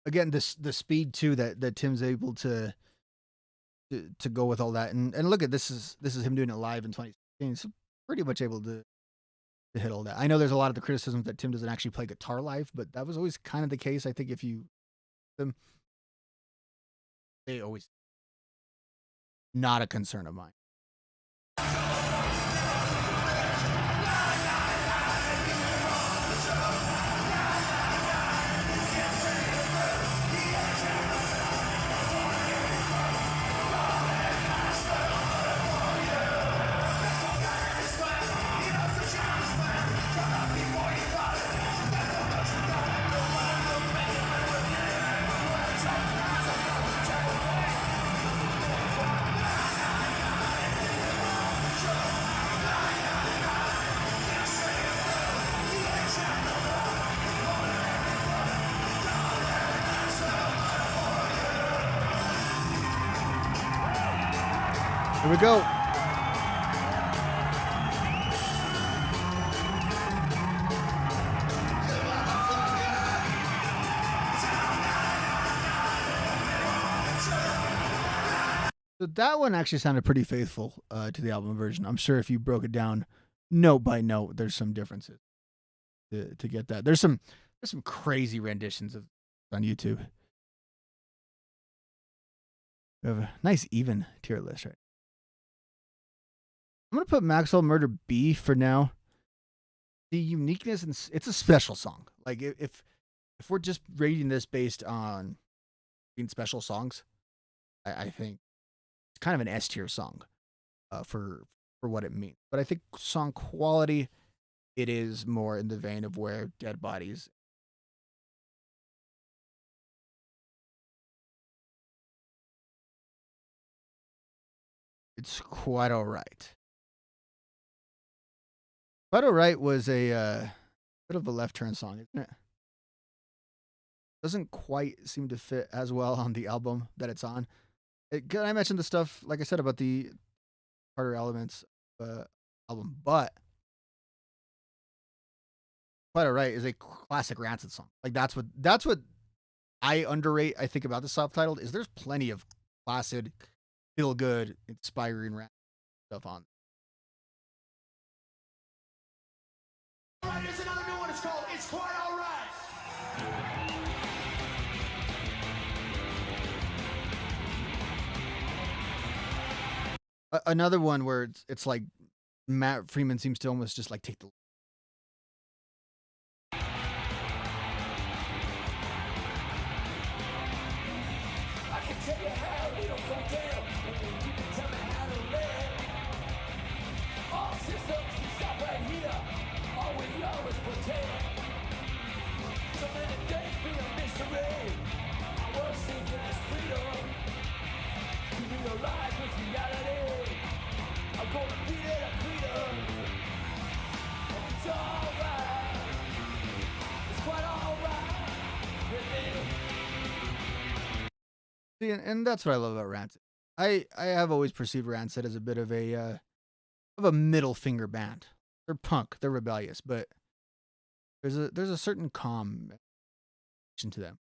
Again, the speed too that Tim's able to go with all that, and look at this is him doing it live in 2016. He's pretty much able to hit all that. I know there's a lot of the criticism that Tim doesn't actually play guitar live, but that was always kind of the case. I think if you them, they always not a concern of mine. Here we go. So that one actually sounded pretty faithful to the album version. I'm sure if you broke it down note by note, there's some differences to get that. There's some crazy renditions of on YouTube. We have a nice even tier list, right? I'm gonna put Maxwell Murder B for now. The uniqueness and it's a special song. Like if we're just rating this based on being special songs, I think it's kind of an S tier song for what it means. But I think song quality, it is more in the vein of where Dead Bodies. It's quite all right. Quite all right was a bit of a left turn song, isn't it? Doesn't quite seem to fit as well on the album that it's on. I mentioned the stuff, like I said, about the harder elements album, but Quite all right is a classic Rancid song. Like that's what I underrate. I think about the self-titled is there's plenty of classic, feel good, inspiring Rancid stuff on. All right, here's another new one. It's called "It's Quite All Right." Another one where it's like Matt Freeman seems to almost just like take the. I can tell you how we don't go down, and then you can tell me how to live. All systems can stop right here. All we know is pretend. So many days be a mystery. Our world seeking is freedom. You realize what's reality. I'm gonna beat it up, freedom. And it's alright. It's quite alright with me. See, and that's what I love about Rancid. I have always perceived Rancid as a bit of a middle finger band. They're punk, they're rebellious, but there's a certain calm to them.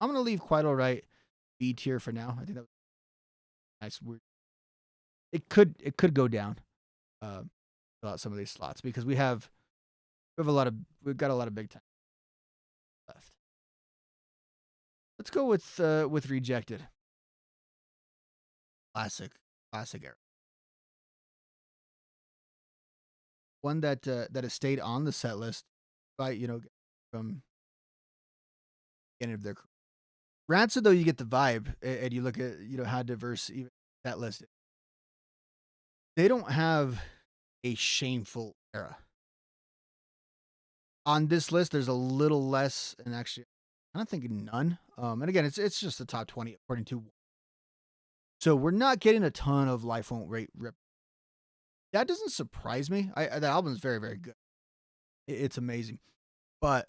I'm gonna leave Quite Alright B tier for now. I think that was nice. Weird. It could go down about some of these slots because we've got a lot of big time left. Let's go with Rejected. Classic era. One that has stayed on the set list by from the end of their career. Rancid, though, you get the vibe, and you look at how diverse even that list is. They don't have a shameful era. On this list, there's a little less, and actually, I'm not thinking none. And again, it's just the top 20 according to. So we're not getting a ton of Life Won't Rip. That doesn't surprise me. The album's very, very good. It's amazing, but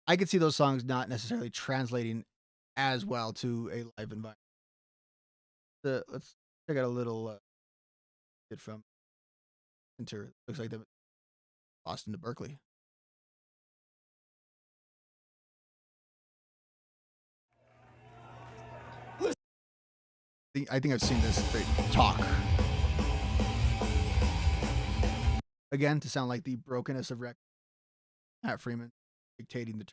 I could see those songs not necessarily translating as well to a live environment. Let's check out a little bit from Enter. Looks like the Boston to Berkeley. I think I've seen this talk. Again, to sound like the brokenness of record. Matt Freeman dictating the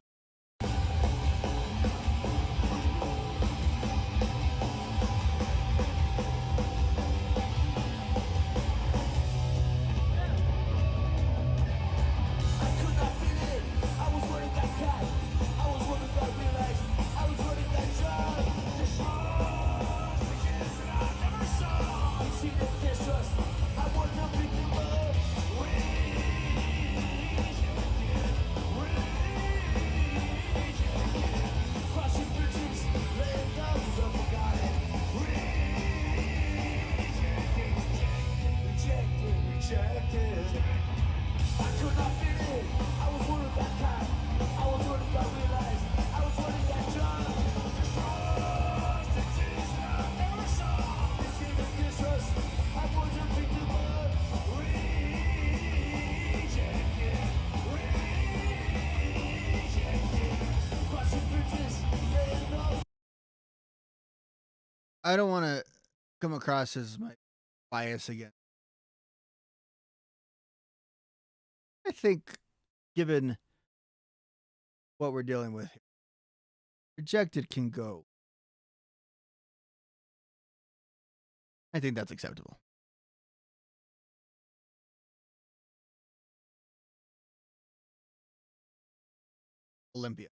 I don't want to come across as my bias again. I think, given what we're dealing with here, Rejected can go. I think that's acceptable. Olympia.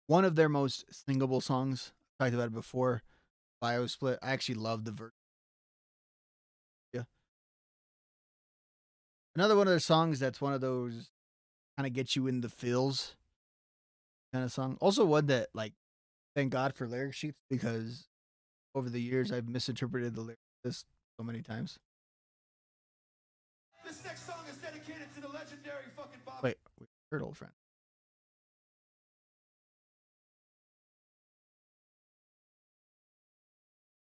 One of their most singable songs. Talked about it before. Bio Split. I actually love the verse. Yeah. Another one of their songs that's one of those kind of get you in the feels kind of song. Also one that, like, thank God for lyric sheets, because over the years I've misinterpreted the lyrics so many times. This next song is dedicated to the legendary fucking Bob. Wait, we heard Old Friend.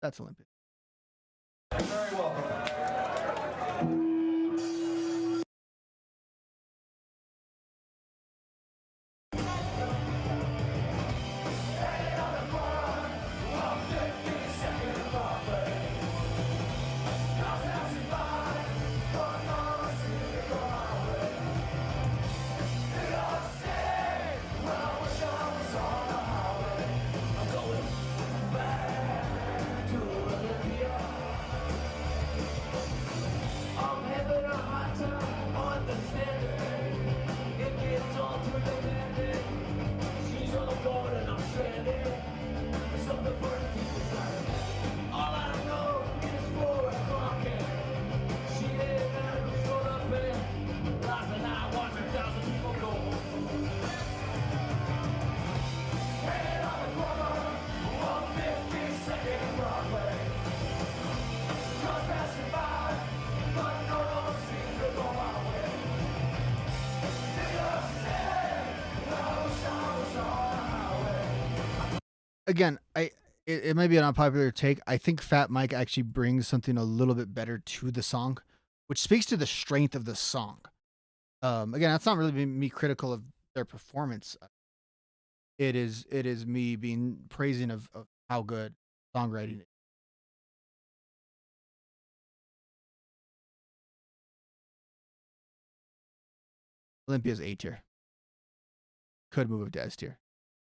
That's Olympia. You're very welcome. To again, it might be an unpopular take. I think Fat Mike actually brings something a little bit better to the song, which speaks to the strength of the song. Again, that's not really me critical of their performance. It is me being praising of how good songwriting is. Olympia's A tier. Could move up to S tier.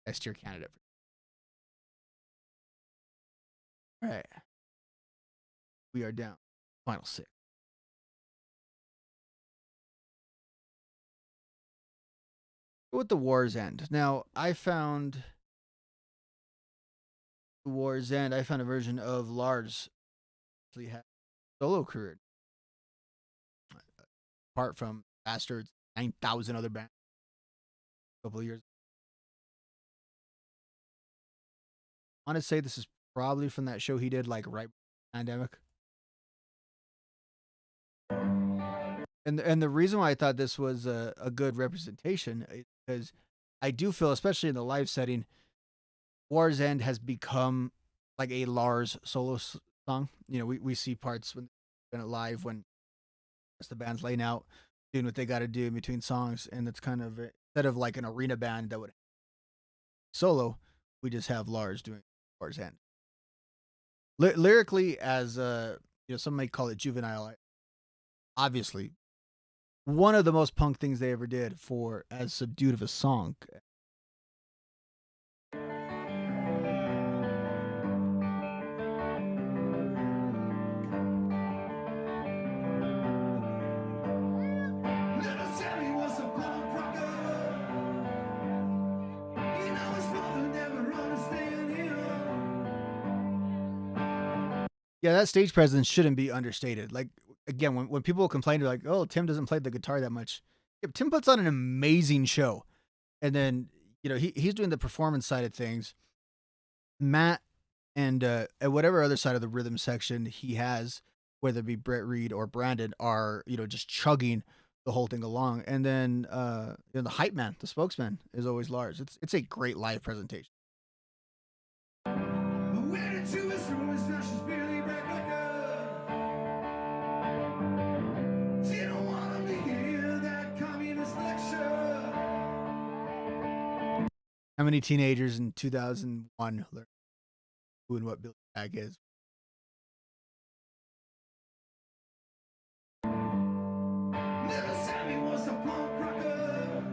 S tier candidate. All right. We are down. Final 6. With The War's End. Now, I found The War's End. I found a version of Lars actually had a solo career. Apart from Bastards, 9,000 other bands. A couple of years. I want to say this is probably from that show he did like right before the pandemic. And the reason why I thought this was a good representation is because I do feel, especially in the live setting, War's End has become like a Lars solo song. You know, we see parts when they're live when the band's laying out, doing what they got to do in between songs, and it's kind of instead of like an arena band that would solo, we just have Lars doing War's End. Lyrically, as some may call it juvenile. Obviously, one of the most punk things they ever did for as subdued of a song. Little Sammy was a punk rocker. You know his mother never understand him. Yeah, that stage presence shouldn't be understated. Like, again, when people complain, they're like, oh, Tim doesn't play the guitar that much. Yeah, Tim puts on an amazing show. And then, he's doing the performance side of things. Matt and whatever other side of the rhythm section he has, whether it be Brett Reed or Brandon, are, just chugging the whole thing along. And then, the hype man, the spokesman, is always Lars. It's a great live presentation. Went into his room and smashed his Billy Rebecca. She don't want him to hear that communist lecture. How many teenagers in 2001 learned who and what Billy Bragg is? Little Sammy was a punk rocker.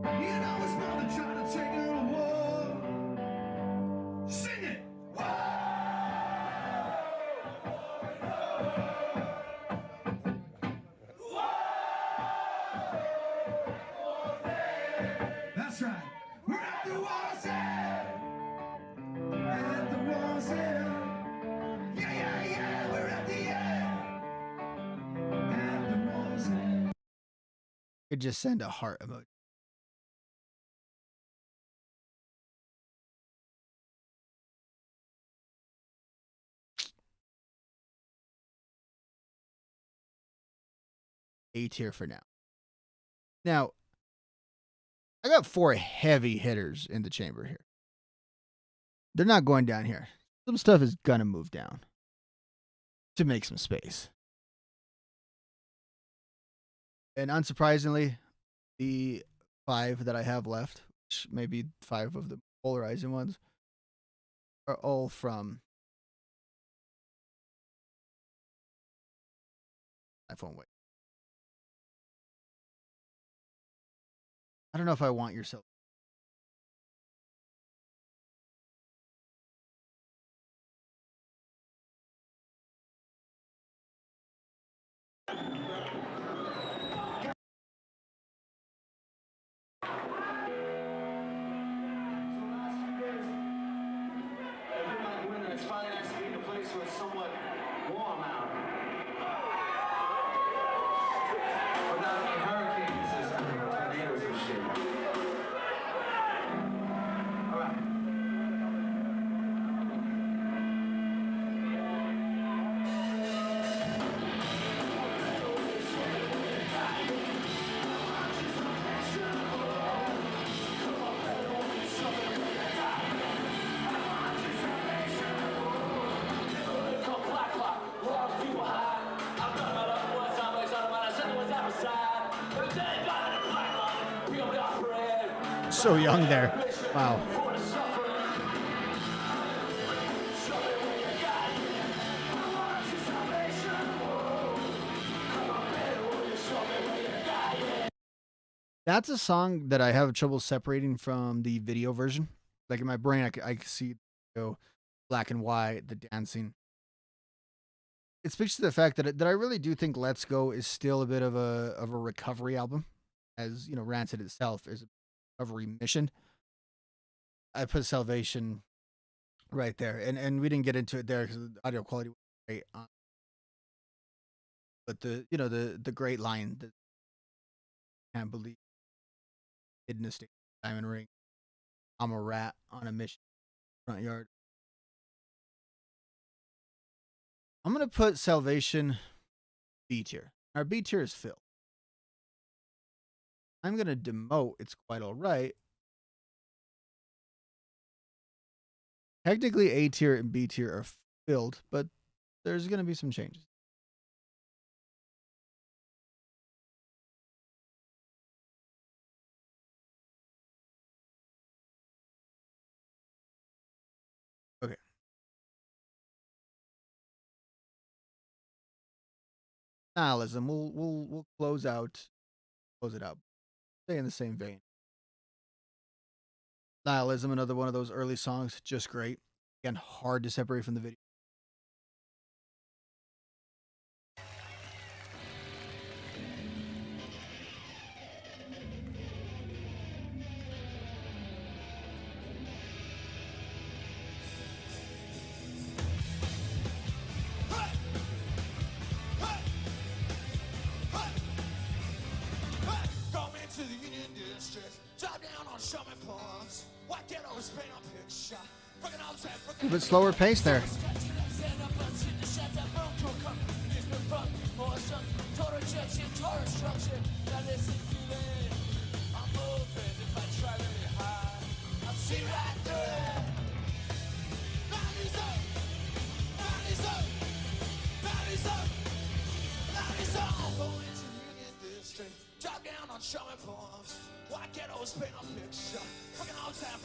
You know his mother tried to take her to war. Sing it! That's right. We're at the war's end. At the war's end. Yeah, yeah, yeah. We're at the end. At the war's end. Could just send a heart emoji. A tier for now. Now, I got 4 heavy hitters in the chamber here. They're not going down here. Some stuff is gonna move down to make some space. And unsurprisingly, the 5 that I have left, which may be 5 of the polarizing ones, are all from iPhone. Wait. I don't know if I want yourself. It's finally nice to be in a place where it's somewhat warm out. Without any hurricanes and tornadoes and shit. so young there. Wow. That's a song that I have trouble separating from the video version. Like in my brain, I can see black and white, the dancing. It speaks to the fact that I really do think Let's Go is still a bit of a recovery album, as you know, Rancid itself is a recovery mission. I put Salvation right there, and we didn't get into it there because the audio quality was great. But the great line that can't believe hidden estate diamond ring. I'm a rat on a mission front yard. I'm gonna put Salvation B tier. Our B tier is filled. I'm gonna demote It's Quite Alright. Technically A tier and B tier are filled, but there's gonna be some changes. Okay. Nihilism. We'll close it out. Stay in the same vein. Nihilism, another one of those early songs, just great. Again, hard to separate from the video. Come into the Union District, drive down on Sherman Palms. Why can't I always paint a picture? Fucking out time, A bit slower pace there. Drive down on Sherman Palms. Why can't I always paint a picture? Fucking all time,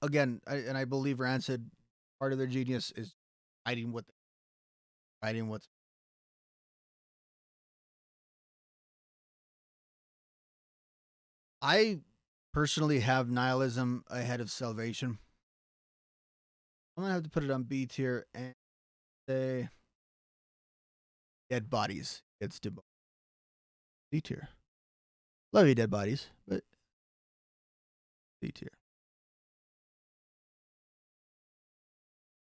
Again, I believe Rancid, part of their genius is writing what's. I personally have Nihilism ahead of Salvation. I'm gonna have to put it on B tier and say Dead Bodies gets demoted. C tier. Love you, Dead Bodies, but C tier.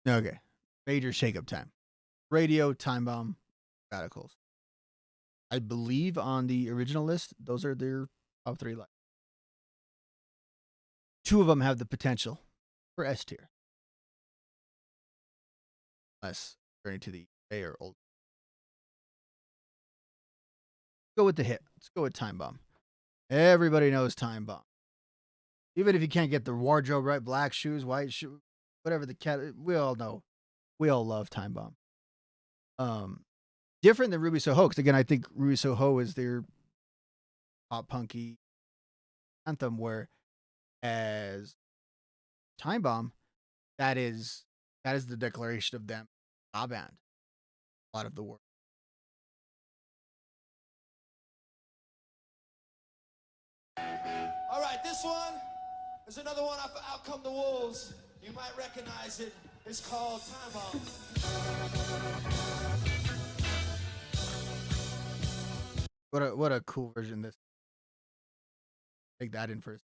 Okay. Major shakeup time. Radio, Time Bomb, Radicals. I believe on the original list, those are their top three lists. Two of them have the potential for S tier. Unless turning to the A or old. Go with the hit. Let's go with Time Bomb. Everybody knows Time Bomb. Even if you can't get the wardrobe right, black shoes, white shoes, whatever the cat, we all know. We all love Time Bomb. Different than Ruby Soho, because again, I think Ruby Soho is their pop punky anthem, where as Time Bomb, that is the declaration of them, a band. A lot of the work. All right, this one is another one off of Out Come the Wolves. You might recognize it. It's called Time Bomb. What a cool version this. Take that in first.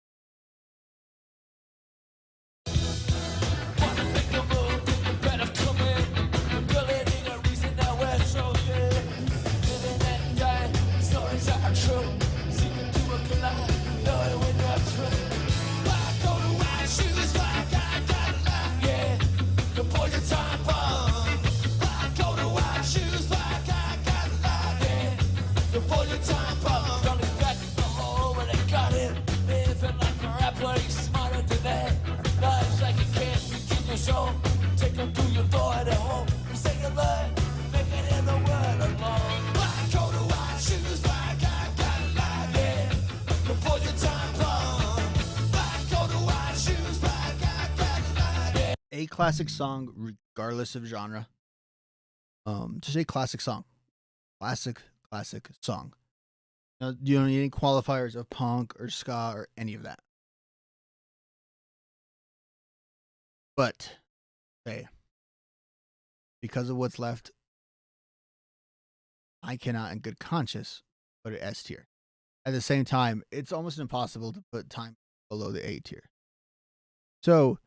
Take them through your door at home. You say you love, make it in the world alone. Black coat and white shoes. a classic song, regardless of genre. Just a classic song. Classic song. Now, you don't need any qualifiers of punk or ska or any of that. But, hey, because of what's left, I cannot, in good conscience, put it S tier. At the same time, it's almost impossible to put time below the A tier. So,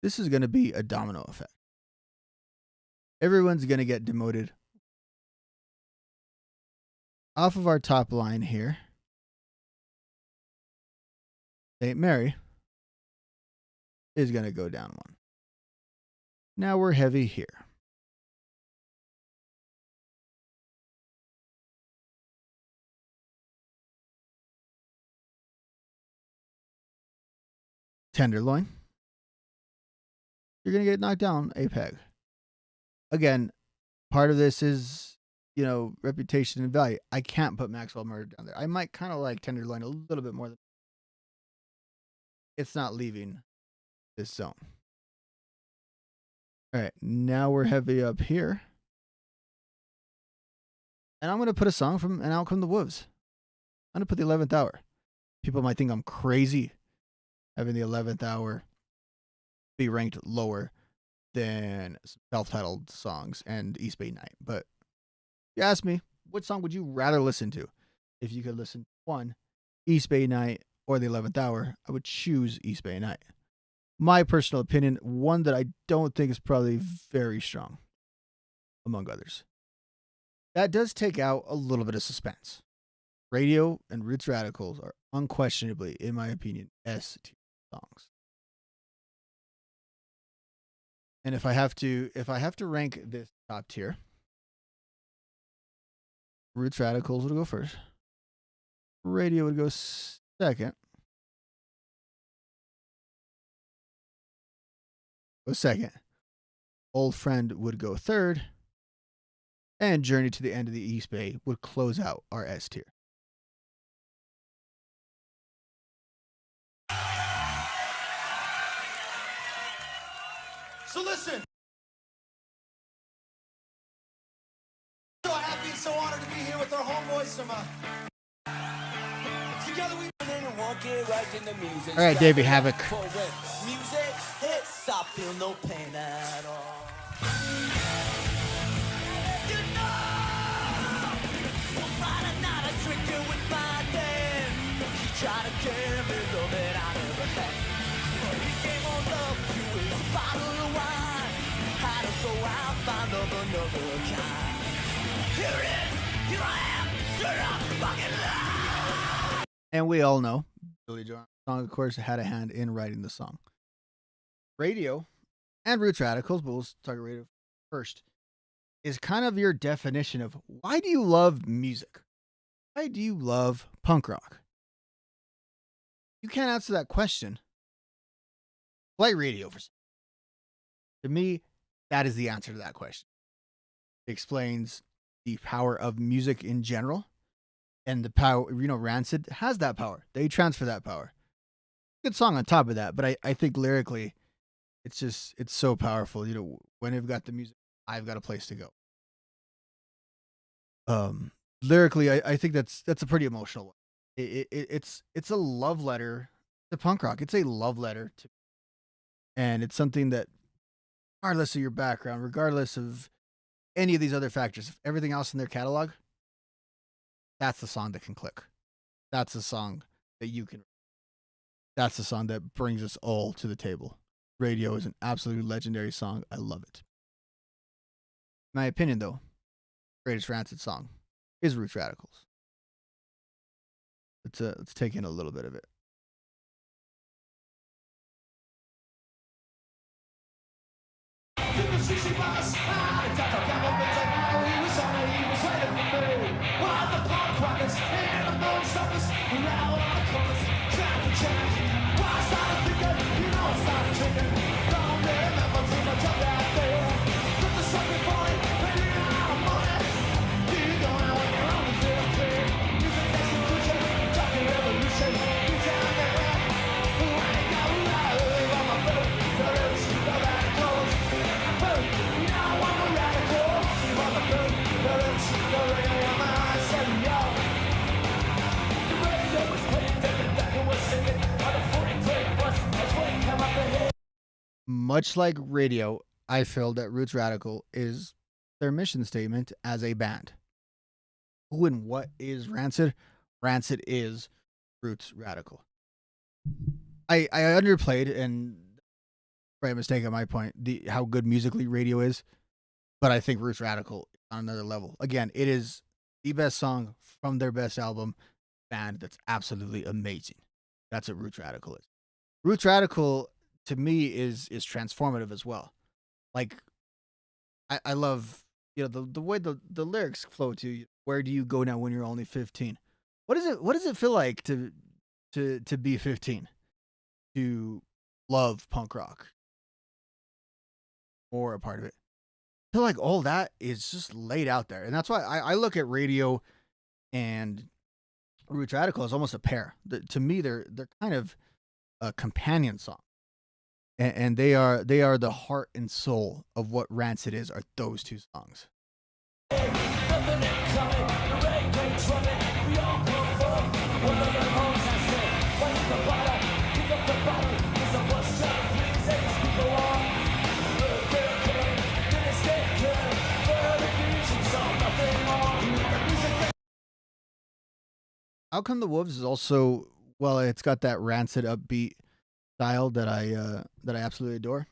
this is going to be a domino effect. Everyone's going to get demoted. Off of our top line here, St. Mary is going to go down one. Now we're heavy here. Tenderloin. You're going to get knocked down a peg. Again, part of this is, reputation and value. I can't put Maxwell Murder down there. I might kind of like Tenderloin a little bit more. It's not leaving this zone. All right, now we're heavy up here. And I'm going to put a song from And Out Come the Wolves. I'm going to put the 11th Hour. People might think I'm crazy having the 11th Hour be ranked lower than self-titled songs and East Bay Night. But if you ask me, what song would you rather listen to? If you could listen to one, East Bay Night or the 11th Hour, I would choose East Bay Night. My personal opinion, one that I don't think is probably very strong, among others. That does take out a little bit of suspense. Radio and Roots Radicals are unquestionably, in my opinion, S tier songs. And if I have to rank this top tier, Roots Radicals would go first. Radio would go second. Old Friend would go third. And Journey to the End of the East Bay would close out our S tier. So listen. So happy and so honored to be here with our homeboys from together we won't get right in the music. All right, Davey Havoc. Music hits, I feel no pain at all. You know, one Friday night I tricked you with my dad. He tried to give me love that I never had. But he gave on love to his bottle of wine. Had to go out, find love another kind. Here it is, here I am, turn up the fucking light. And we all know Billy Joe Armstrong, of course, had a hand in writing the song. Radio and Roots Radicals, but we'll talk radio first, is kind of your definition of why do you love music? Why do you love punk rock? You can't answer that question. Play radio for some. To me, that is the answer to that question. It explains the power of music in general. And the power, Rancid has that power. They transfer that power. Good song on top of that, but I think lyrically, it's so powerful. When you've got the music, I've got a place to go. Lyrically, I think that's a pretty emotional one. It's a love letter to punk rock. It's a love letter to, and it's something that, regardless of your background, regardless of any of these other factors, everything else in their catalog. That's the song that can click. That's the song that you can. That's the song that brings us all to the table. Radio is an absolutely legendary song. I love it. In my opinion, though, greatest Rancid song is Roots Radicals. Let's take in a little bit of it. much like radio, I feel that Roots Radical is their mission statement as a band. Who and what is Rancid? Rancid is Roots Radical. I underplayed, and by mistake on my point, how good musically radio is, but I think Roots Radical is on another level. Again, it is the best song from their best album, band that's absolutely amazing. That's what Roots Radical is. Roots Radical to me is transformative as well. Like I love the way the lyrics flow to you. Where do you go now when you're only 15? What does it feel like to be 15? To love punk rock or a part of it. I feel like all that is just laid out there. And that's why I look at radio and Roots Radical as almost a pair. To me, they're kind of a companion song. And they are the heart and soul of what Rancid is, are those two songs. Out Come the Wolves is also, well, it's got that Rancid upbeat style that I absolutely adore.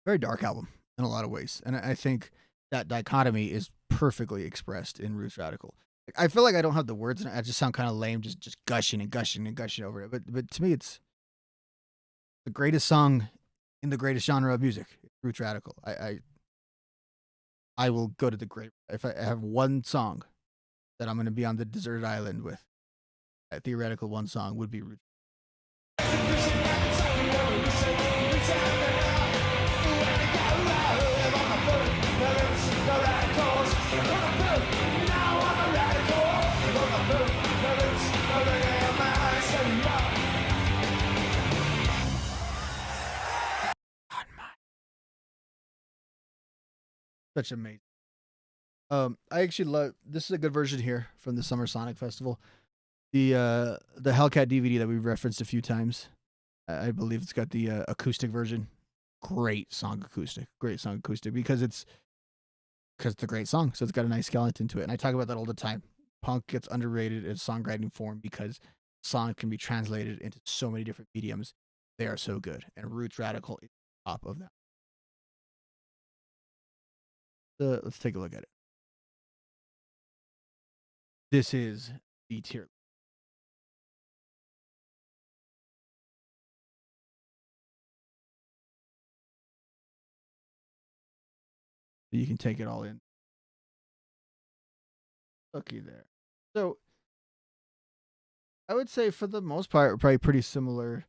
Very dark album in a lot of ways, and I think that dichotomy is perfectly expressed in Roots Radical. Like, I feel like I don't have the words, and I just sound kind of lame, just gushing and gushing and gushing over it. But to me, it's the greatest song in the greatest genre of music. Roots Radical. I will go to the grave if I have one song that I'm going to be on the deserted island with. That theoretical one song would be Roots. Such amazing. I actually love, this is a good version here from the Summer Sonic Festival. The Hellcat DVD that we've referenced a few times. I believe it's got the acoustic version. Great song acoustic because it's a great song. So it's got a nice skeleton to it. And I talk about that all the time. Punk gets underrated as songwriting form because song can be translated into so many different mediums. They are so good. And Roots Radical is top of that. Let's take a look at it. This is the tier. You can take it all in. Looky there. So I would say for the most part, probably pretty similar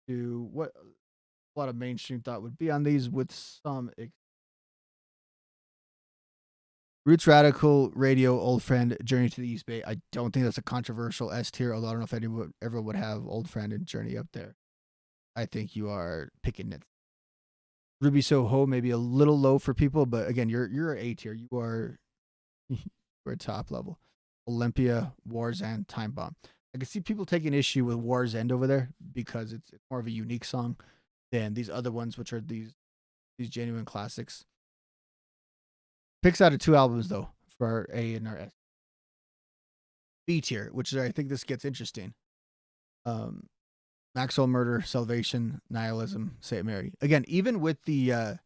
to what a lot of mainstream thought would be on these, with some Roots Radical, Radio, Old Friend, Journey to the East Bay. I don't think that's a controversial S tier, although I don't know if anyone ever would have Old Friend and Journey up there. I think you are picking it. Ruby Soho maybe a little low for people, but again, you're A tier. You are you're top level. Olympia, War's End, Time Bomb. I can see people taking issue with War's End over there because it's more of a unique song than these other ones, which are these genuine classics. Picks out of 2 albums though for our A and our S. B tier, which is, I think this gets interesting. Maxwell Murder, Salvation, Nihilism, St. Mary. Again, even with the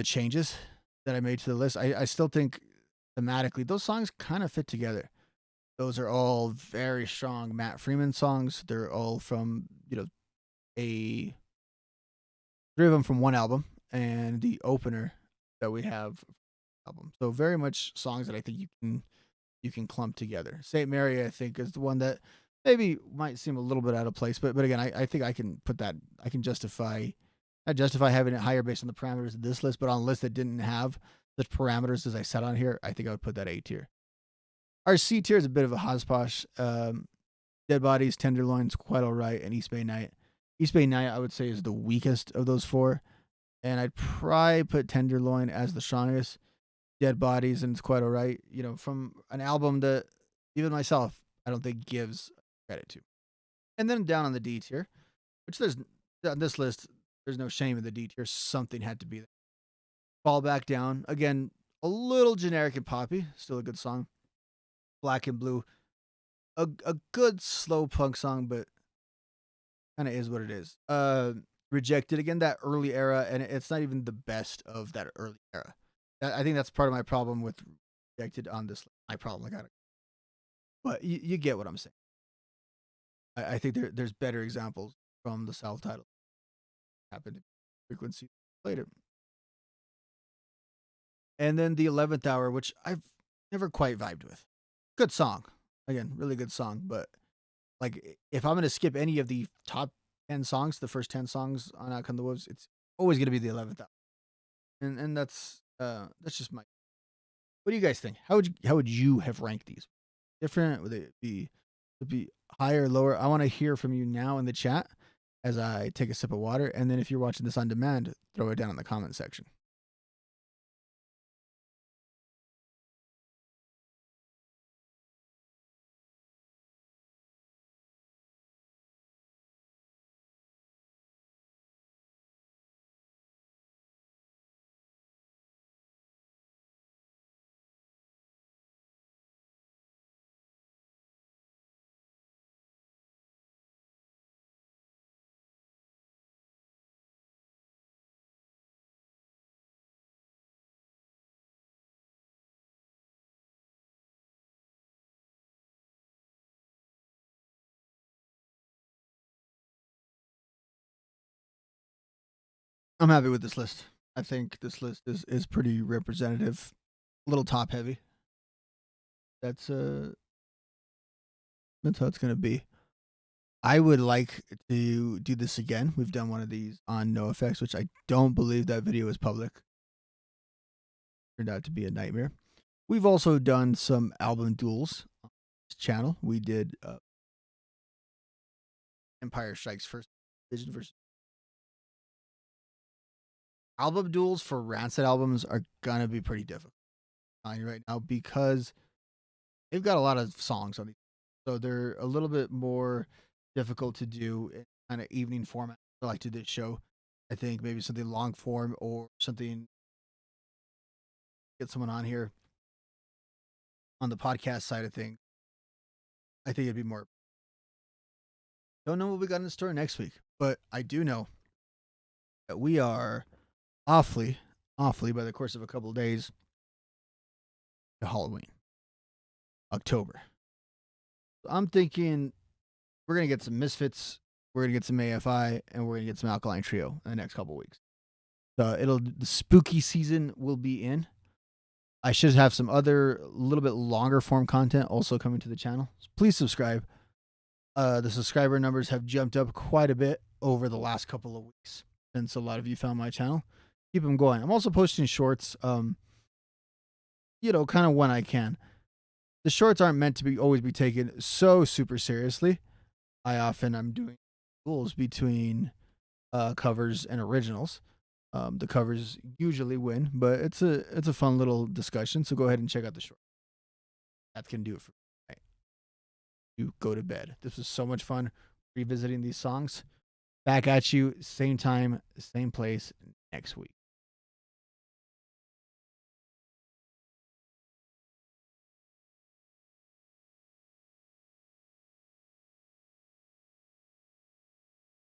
changes that I made to the list, I still think thematically those songs kind of fit together. Those are all very strong Matt Freeman songs. They're all from, 3 of them from one album, and the opener that we have album. So very much songs that I think you can clump together. St. Mary, I think, is the one that maybe might seem a little bit out of place, but again, I think I can put that, I can justify having it higher based on the parameters of this list, but on a list that didn't have such parameters as I set on here, I think I would put that A tier. Our C tier is a bit of a hodgepodge. Dead Bodies, Tenderloins, quite all right, and East Bay Night. East Bay Night, I would say, is the weakest of those 4, and I'd probably put Tenderloin as the strongest. Dead Bodies, and it's quite all right, from an album that even myself I don't think gives credit to. And then down on the D tier, which there's on this list, there's no shame in the D tier. Something had to be there. Fall Back Down. Again, a little generic and poppy. Still a good song. Black and Blue. A good slow punk song, but kind of is what it is. Rejected, again, that early era, and it's not even the best of that early era. I think that's part of my problem with Rejected on this list. My problem, but you get what I'm saying. I think there's better examples from the self-titled. Happened to Frequency later. And then the 11th Hour, which I've never quite vibed with. Good song. Again, really good song. But like, if I'm going to skip any of the top 10 songs, the first 10 songs on Out Come the Wolves, it's always going to be the 11th Hour. And that's just my. What do you guys think? How would you have ranked these? Different? Would it be higher, lower? I want to hear from you now in the chat as I take a sip of water. And then if you're watching this on demand, throw it down in the comment section. I'm happy with this list. I think this list is pretty representative. A little top heavy. That's how it's gonna be. I would like to do this again. We've done one of these on NoFX, which I don't believe that video is public. Turned out to be a nightmare. We've also done some album duels on this channel. We did Empire Strikes First Vision versus album duels for Rancid albums are gonna be pretty difficult right now because they've got a lot of songs on these, so they're a little bit more difficult to do in kind of evening format. Like to this show, I think maybe something long form or something. Get someone on here on the podcast side of things. I think it'd be more. Don't know what we got in store next week, but I do know that we are awfully by the course of a couple of days to Halloween, October. So I'm thinking we're gonna get some Misfits, we're gonna get some AFI, and we're gonna get some Alkaline Trio in the next couple of weeks. So the spooky season will be in. I should have some other little bit longer form content also coming to the channel. So please subscribe. The subscriber numbers have jumped up quite a bit over the last couple of weeks since a lot of you found my channel. Keep them going. I'm also posting shorts, kind of when I can. The shorts aren't meant to always be taken so super seriously. I'm doing duels between covers and originals. The covers usually win, but it's a fun little discussion. So go ahead and check out the short. That can do it for me. Right. You go to bed. This was so much fun revisiting these songs. Back at you, same time, same place next week.